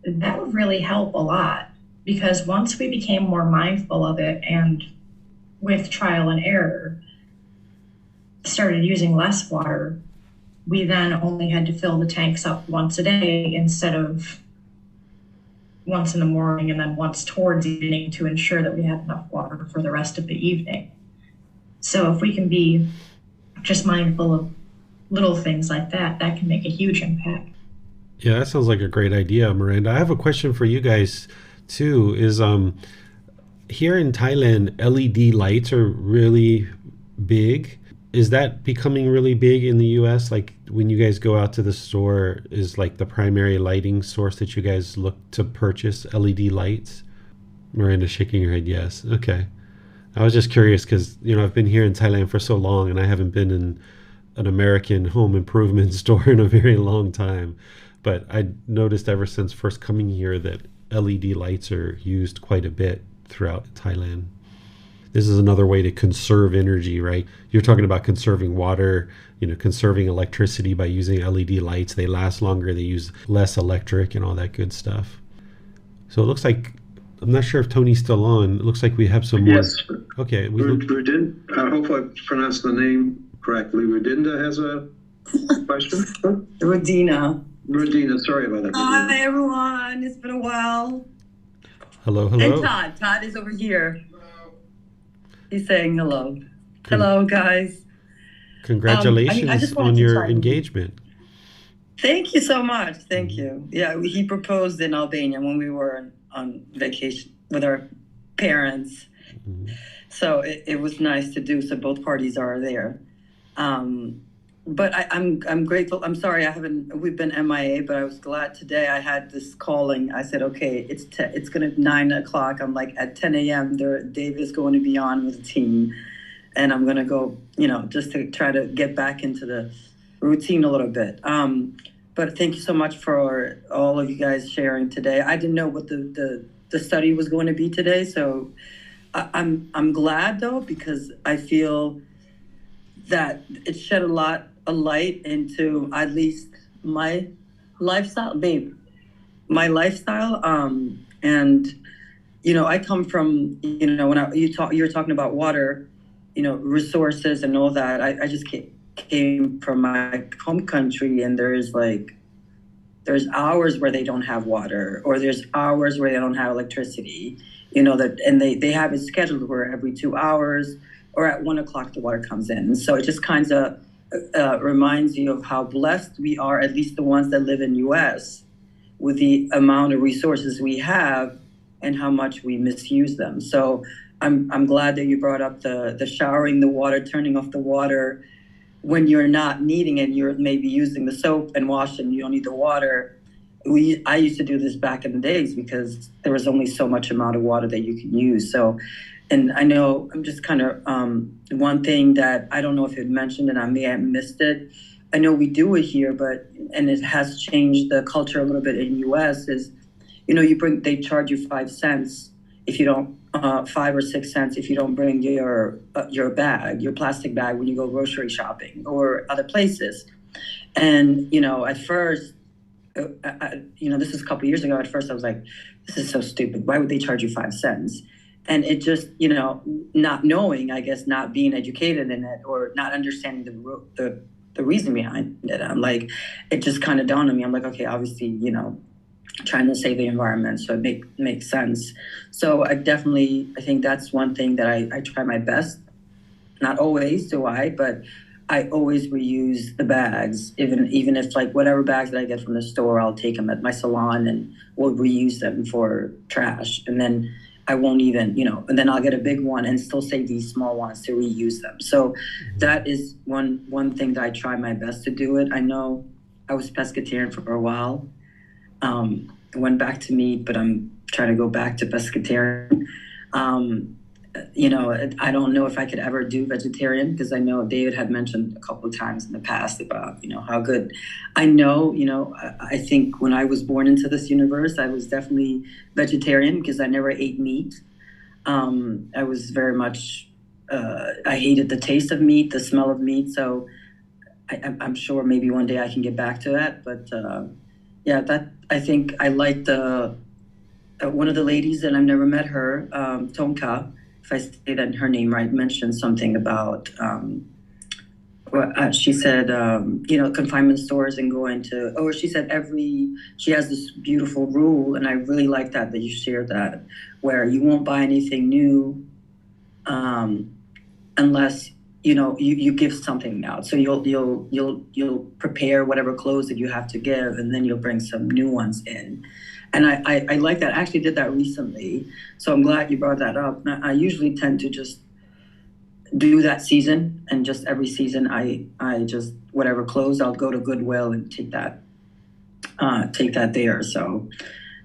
that would really help a lot. Because once we became more mindful of it, and with trial and error, started using less water, we then only had to fill the tanks up once a day instead of once in the morning and then once towards evening, to ensure that we had enough water for the rest of the evening. So if we can be just mindful of little things like that, that can make a huge impact. Yeah, that sounds like a great idea, Miranda. I have a question for you guys too. Is here in Thailand, LED lights are really big. Is that becoming really big in the US? Like when you guys go out to the store, is like the primary lighting source that you guys look to purchase LED lights? Miranda shaking her head yes. Okay. I was just curious because, I've been here in Thailand for so long and I haven't been in an American home improvement store in a very long time. But I noticed ever since first coming here that LED lights are used quite a bit throughout Thailand. This is another way to conserve energy, right? You're talking about conserving water, conserving electricity by using LED lights. They last longer, they use less electric and all that good stuff. So it looks like, I'm not sure if Tony's still on. It looks like we have some more. Yes. Okay. Hopefully I pronounced the name correctly. Rudinda has a question. Rodina. Rudina, sorry about that. Rudina. Hi, everyone. It's been a while. Hello. And Todd. Todd is over here. He's saying hello. Hello, guys. Congratulations on your engagement. Thank you so much. Thank you. Yeah, he proposed in Albania when we were on vacation with our parents. Mm-hmm. So it was nice to do. So both parties are there. But I'm grateful. I'm sorry we've been MIA, but I was glad today I had this calling. I said, okay, it's going to 9 o'clock. I'm like at 10 a.m. Dave is going to be on with the team. And I'm going to go, just to try to get back into the routine a little bit. But thank you so much for all of you guys sharing today. I didn't know what the study was going to be today. So I'm glad, though, because I feel that it shed a light into at least my lifestyle, my lifestyle. And, I come from, when you're talking about water, resources and all that. I just came from my home country, and there's hours where they don't have water, or there's hours where they don't have electricity, and they have it scheduled where every 2 hours or at 1 o'clock the water comes in. And so it just kind of reminds you of how blessed we are, at least the ones that live in US, with the amount of resources we have and how much we misuse them. So I'm glad that you brought up the showering the water, turning off the water when you're not needing it. You're maybe using the soap and wash and you don't need the water. I used to do this back in the days because there was only so much amount of water that you can use. So, and I know I'm just kind of, one thing that I don't know if you had mentioned and I may have missed it. I know we do it here, and it has changed the culture a little bit in US is, they charge you 5 cents if you don't, 5 or 6 cents if you don't bring your plastic bag when you go grocery shopping or other places. And, at first, this is a couple of years ago, at first I was like, this is so stupid. Why would they charge you 5 cents? And it just, not knowing, I guess, not being educated in it or not understanding the reason behind it. I'm like, it just kind of dawned on me. I'm like, okay, obviously, trying to save the environment. So it makes sense. So I think that's one thing that I try my best. Not always do I, but I always reuse the bags, even if like whatever bags that I get from the store, I'll take them at my salon and we'll reuse them for trash. And then I won't even, and then I'll get a big one and still save these small ones to reuse them. So that is one thing that I try my best to do it. I know I was pescatarian for a while. Went back to meat, but I'm trying to go back to pescatarian. I don't know if I could ever do vegetarian because I know David had mentioned a couple of times in the past about, how good. I know, I think when I was born into this universe, I was definitely vegetarian because I never ate meat. I was very much, I hated the taste of meat, the smell of meat. So I'm sure maybe one day I can get back to that. But I think I liked one of the ladies, and I've never met her, Tonka, if I say that her name right, mentioned something about, she said, confinement stores and going to, she said she has this beautiful rule, and I really like that you shared that, where you won't buy anything new unless you give something out. So you'll prepare whatever clothes that you have to give, and then you'll bring some new ones in. And I like that. I actually did that recently. So I'm glad you brought that up. I usually tend to just do that season, and just every season I just, whatever clothes, I'll go to Goodwill and take that there. So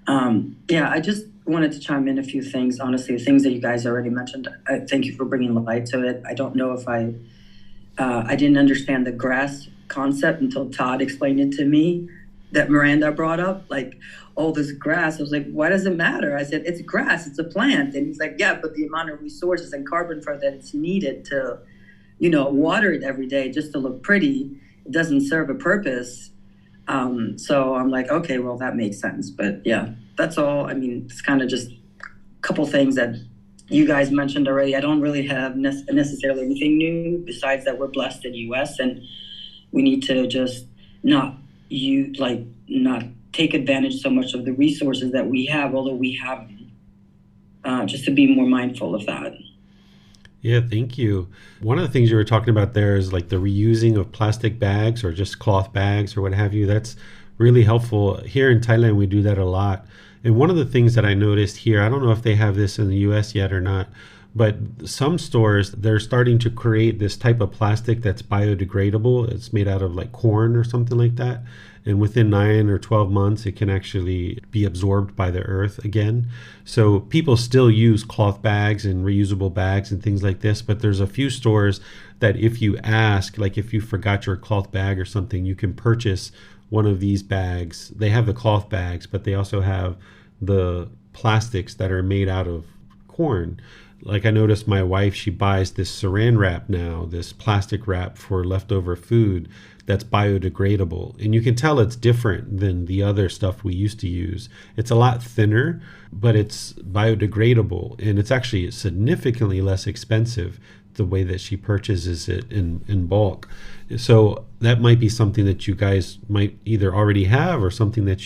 I just wanted to chime in a few things, honestly, things that you guys already mentioned. I thank you for bringing the light to it. I don't know if I didn't understand the grass concept until Todd explained it to me. that Miranda brought up, like, oh, this grass. I was like, why does it matter? I said, it's grass, it's a plant. And he's like, yeah, but the amount of resources and carbon for that it's needed to, water it every day just to look pretty, it doesn't serve a purpose. So I'm like, okay, well, that makes sense. But yeah, that's all. I mean, it's kind of just a couple things that you guys mentioned already. I don't really have necessarily anything new besides that we're blessed in U.S. and we need to just not take advantage so much of the resources that we have, although we have them, just to be more mindful of that. Yeah, thank you. One of the things you were talking about there is like the reusing of plastic bags or just cloth bags or what have you. That's really helpful. Here in Thailand, we do that a lot. And one of the things that I noticed here, I don't know if they have this in the US yet or not, but some stores, they're starting to create this type of plastic that's biodegradable. It's made out of like corn or something like that. And within 9 or 12 months, it can actually be absorbed by the earth again. So people still use cloth bags and reusable bags and things like this, but there's a few stores that if you ask, like if you forgot your cloth bag or something, you can purchase one of these bags. They have the cloth bags, but they also have the plastics that are made out of corn. Like I noticed my wife, she buys this saran wrap now, this plastic wrap for leftover food that's biodegradable. And you can tell it's different than the other stuff we used to use. It's a lot thinner, but it's biodegradable. And it's actually significantly less expensive the way that she purchases it in bulk. So that might be something that you guys might either already have or something that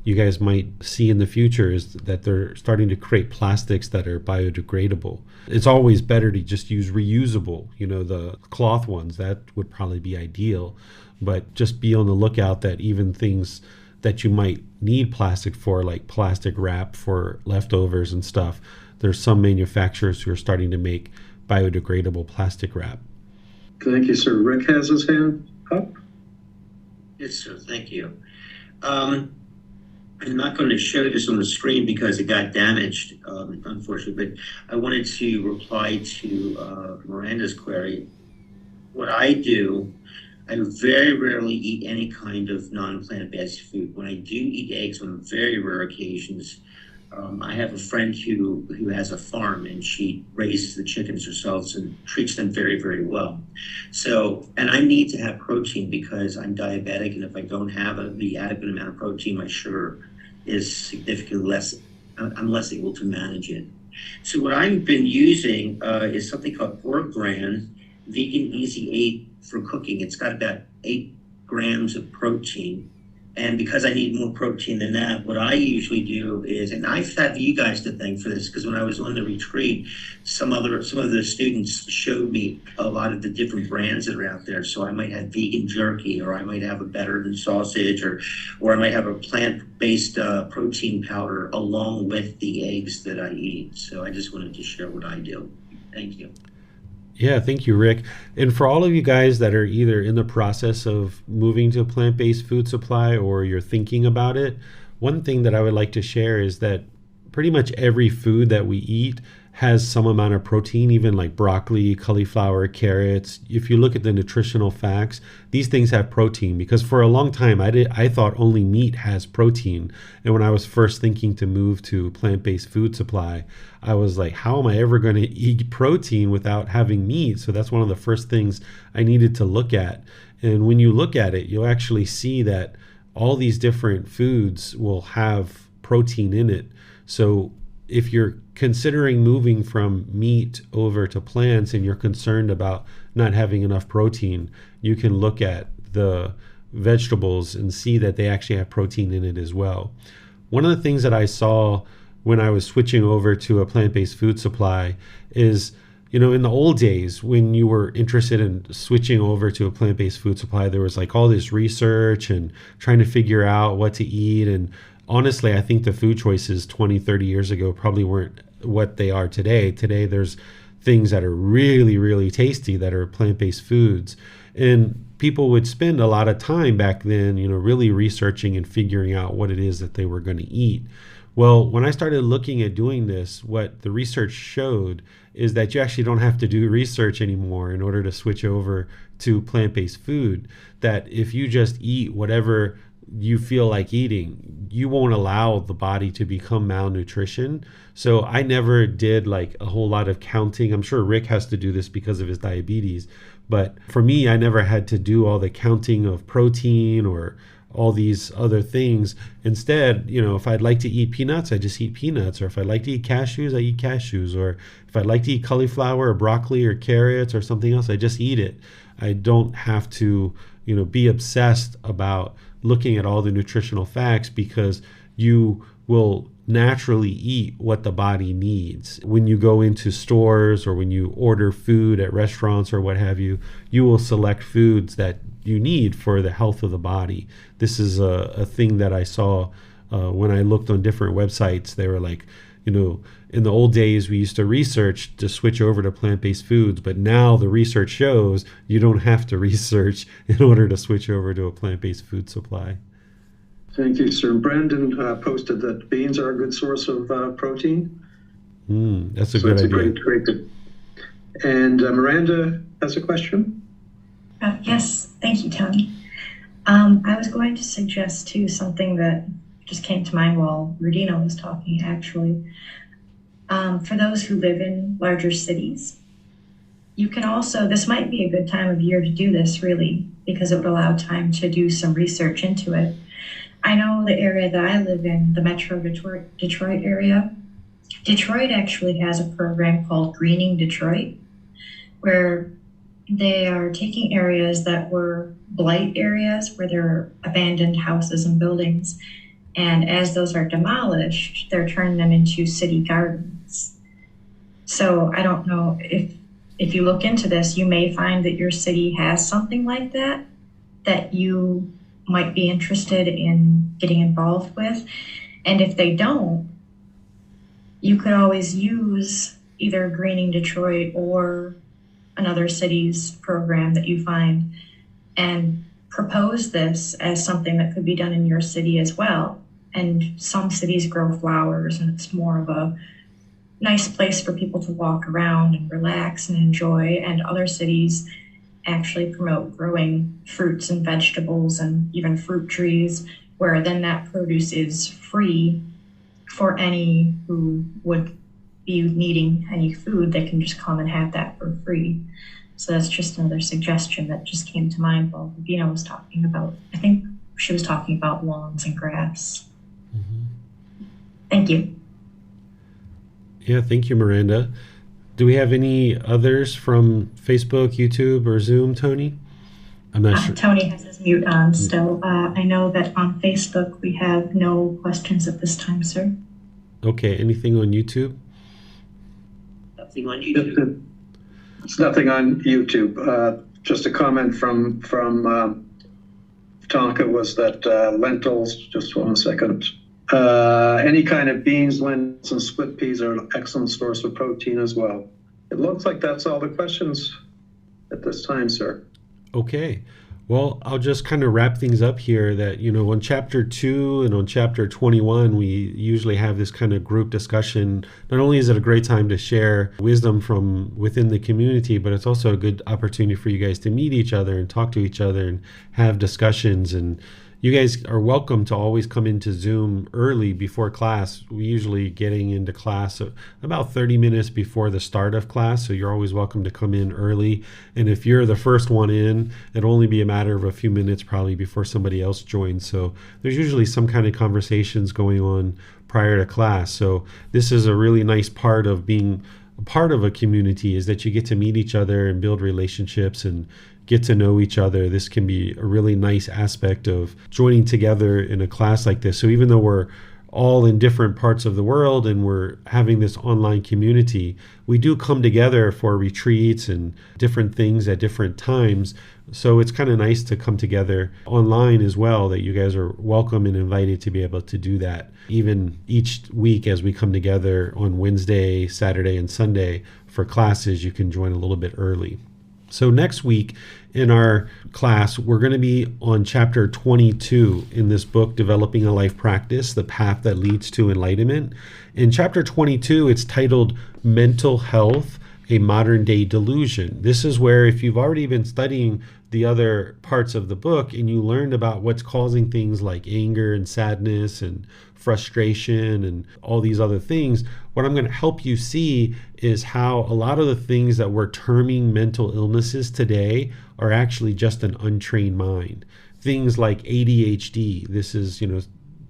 you guys might see in the future, is that they're starting to create plastics that are biodegradable. It's always better to just use reusable, the cloth ones. That would probably be ideal. But just be on the lookout that even things that you might need plastic for, like plastic wrap for leftovers and stuff, there's some manufacturers who are starting to make biodegradable plastic wrap. Thank you, sir. Rick has his hand up. Yes, sir. Thank you. I'm not going to show this on the screen because it got damaged, unfortunately, but I wanted to reply to Miranda's query. What I do, I very rarely eat any kind of non-plant-based food. When I do eat eggs on very rare occasions, I have a friend who has a farm, and she raises the chickens herself and treats them very, very well. So, and I need to have protein because I'm diabetic, and if I don't have the adequate amount of protein, my sugar is significantly less. I'm less able to manage it. So what I've been using is something called 4-gram Vegan Easy 8 for cooking. It's got about 8 grams of protein. And because I need more protein than that, what I usually do is, and I have you guys to thank for this, because when I was on the retreat, some of the students showed me a lot of the different brands that are out there. So I might have vegan jerky, or I might have a better than sausage, or I might have a plant-based protein powder along with the eggs that I eat. So I just wanted to share what I do. Thank you. Yeah, thank you, Rick. And for all of you guys that are either in the process of moving to a plant-based food supply or you're thinking about it, one thing that I would like to share is that pretty much every food that we eat has some amount of protein, even like broccoli, cauliflower, carrots. If you look at the nutritional facts, these things have protein, because for a long time I thought only meat has protein. And when I was first thinking to move to plant-based food supply, I was like, how am I ever going to eat protein without having meat? So that's one of the first things I needed to look at. And when you look at it, you'll actually see that all these different foods will have protein in it. So if you're considering moving from meat over to plants and you're concerned about not having enough protein, you can look at the vegetables and see that they actually have protein in it as well. One of the things that I saw when I was switching over to a plant-based food supply is, in the old days when you were interested in switching over to a plant-based food supply, there was like all this research and trying to figure out what to eat. And honestly, I think the food choices 20, 30 years ago probably weren't what they are today. Today, there's things that are really, really tasty that are plant-based foods. And people would spend a lot of time back then, really researching and figuring out what it is that they were going to eat. Well, when I started looking at doing this, what the research showed is that you actually don't have to do research anymore in order to switch over to plant-based food. That if you just eat whatever you feel like eating, you won't allow the body to become malnutrition. So I never did like a whole lot of counting. I'm sure Rick has to do this because of his diabetes. But for me, I never had to do all the counting of protein or all these other things. Instead, if I'd like to eat peanuts, I just eat peanuts. Or if I'd like to eat cashews, I eat cashews. Or if I'd like to eat cauliflower or broccoli or carrots or something else, I just eat it. I don't have to, be obsessed about looking at all the nutritional facts, because you will naturally eat what the body needs. When you go into stores or when you order food at restaurants or what have you, you will select foods that you need for the health of the body. This is a thing that I saw when I looked on different websites. They were like, in the old days, we used to research to switch over to plant-based foods, but now the research shows you don't have to research in order to switch over to a plant-based food supply. Thank you, sir. Brandon posted that beans are a good source of protein. That's a good idea. Great. And Miranda has a question. Yes, thank you, Tony. I was going to suggest too something that just came to mind while Rudina was talking, actually. For those who live in larger cities, you can also, this might be a good time of year to do this, really, because it would allow time to do some research into it. I know the area that I live in, the Metro Detroit area, Detroit actually has a program called Greening Detroit, where they are taking areas that were blight areas, where there are abandoned houses and buildings, and as those are demolished, they're turning them into city gardens. So I don't know if you look into this, you may find that your city has something like that you might be interested in getting involved with. And if they don't, you could always use either Greening Detroit or another city's program that you find and propose this as something that could be done in your city as well. And some cities grow flowers, and it's more of a nice place for people to walk around and relax and enjoy. And other cities actually promote growing fruits and vegetables and even fruit trees, where then that produce is free for any who would be needing any food. They can just come and have that for free. So that's just another suggestion that just came to mind while Vina was talking about, I think she was talking about lawns and grass. Thank you. Yeah, thank you, Miranda. Do we have any others from Facebook, YouTube, or Zoom, Tony? I'm not sure. Tony has his mute on still. I know that on Facebook we have no questions at this time, sir. Okay, anything on YouTube? Nothing on YouTube. It's nothing on YouTube. Just a comment from Tonka was that lentils, just 1 second. Any kind of beans, lentils, and split peas are an excellent source of protein as well. It looks like that's all the questions at this time, sir. Okay. Well, I'll just kind of wrap things up here that, on chapter 2 and on chapter 21, we usually have this kind of group discussion. Not only is it a great time to share wisdom from within the community, but it's also a good opportunity for you guys to meet each other and talk to each other and have discussions. And you guys are welcome to always come into Zoom early before class. We usually getting into class about 30 minutes before the start of class, so you're always welcome to come in early. And if you're the first one in, it'll only be a matter of a few minutes probably before somebody else joins. So there's usually some kind of conversations going on prior to class. So this is a really nice part of being a part of a community, is that you get to meet each other and build relationships and get to know each other. This can be a really nice aspect of joining together in a class like this. So even though we're all in different parts of the world and we're having this online community, we do come together for retreats and different things at different times. So it's kind of nice to come together online as well, that you guys are welcome and invited to be able to do that. Even each week as we come together on Wednesday, Saturday, and Sunday for classes, you can join a little bit early. So next week in our class, we're going to be on chapter 22 in this book, Developing a Life Practice, The Path That Leads to Enlightenment. In chapter 22, it's titled Mental Health a modern day delusion. This is where, if you've already been studying the other parts of the book and you learned about what's causing things like anger and sadness and frustration and all these other things, what I'm going to help you see is how a lot of the things that we're terming mental illnesses today are actually just an untrained mind. Things like ADHD. This is,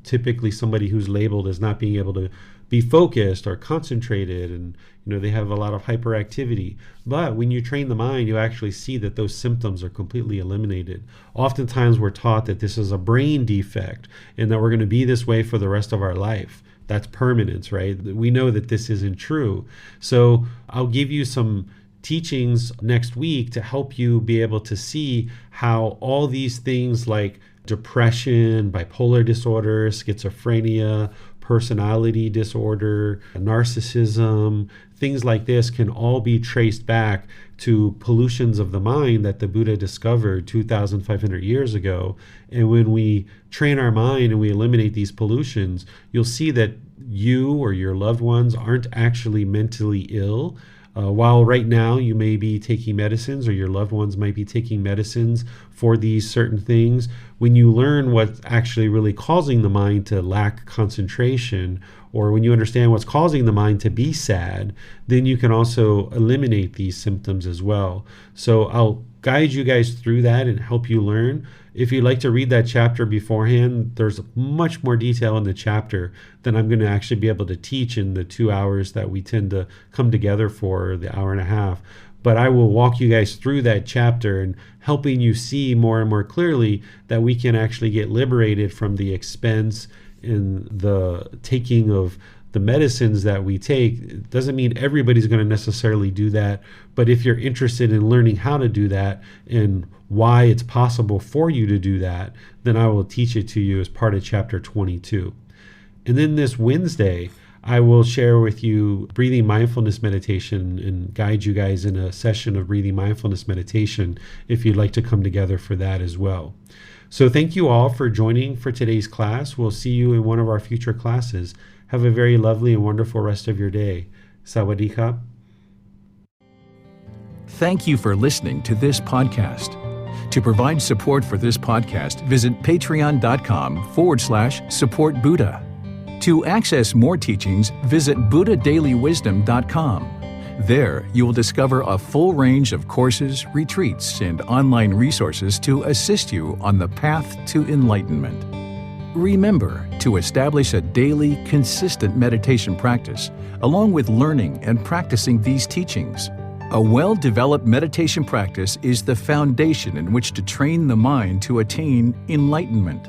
typically somebody who's labeled as not being able to be focused or concentrated, and they have a lot of hyperactivity. But when you train the mind, you actually see that those symptoms are completely eliminated. Oftentimes we're taught that this is a brain defect and that we're going to be this way for the rest of our life. That's permanence, right? We know that this isn't true. So I'll give you some teachings next week to help you be able to see how all these things like depression, bipolar disorder, schizophrenia, personality disorder, narcissism, things like this can all be traced back to pollutions of the mind that the Buddha discovered 2,500 years ago. And when we train our mind and we eliminate these pollutions, you'll see that you or your loved ones aren't actually mentally ill. While right now you may be taking medicines, or your loved ones might be taking medicines for these certain things, when you learn what's actually really causing the mind to lack concentration, or when you understand what's causing the mind to be sad, then you can also eliminate these symptoms as well. So I'll guide you guys through that and help you learn. If you'd like to read that chapter beforehand, there's much more detail in the chapter than I'm going to actually be able to teach in the 2 hours that we tend to come together for, the hour and a half. But I will walk you guys through that chapter and helping you see more and more clearly that we can actually get liberated from the expense and the taking of the medicines that we take. It doesn't mean everybody's going to necessarily do that, but if you're interested in learning how to do that and why it's possible for you to do that, then I will teach it to you as part of chapter 22. And then this Wednesday, I will share with you breathing mindfulness meditation and guide you guys in a session of breathing mindfulness meditation if you'd like to come together for that as well. So thank you all for joining for today's class. We'll see you in one of our future classes. Have a very lovely and wonderful rest of your day. Sawadee ka. Thank you for listening to this podcast. To provide support for this podcast, visit patreon.com/support Buddha. To access more teachings, visit buddhadailywisdom.com. There, you will discover a full range of courses, retreats, and online resources to assist you on the path to enlightenment. Remember to establish a daily, consistent meditation practice, along with learning and practicing these teachings. A well-developed meditation practice is the foundation in which to train the mind to attain enlightenment.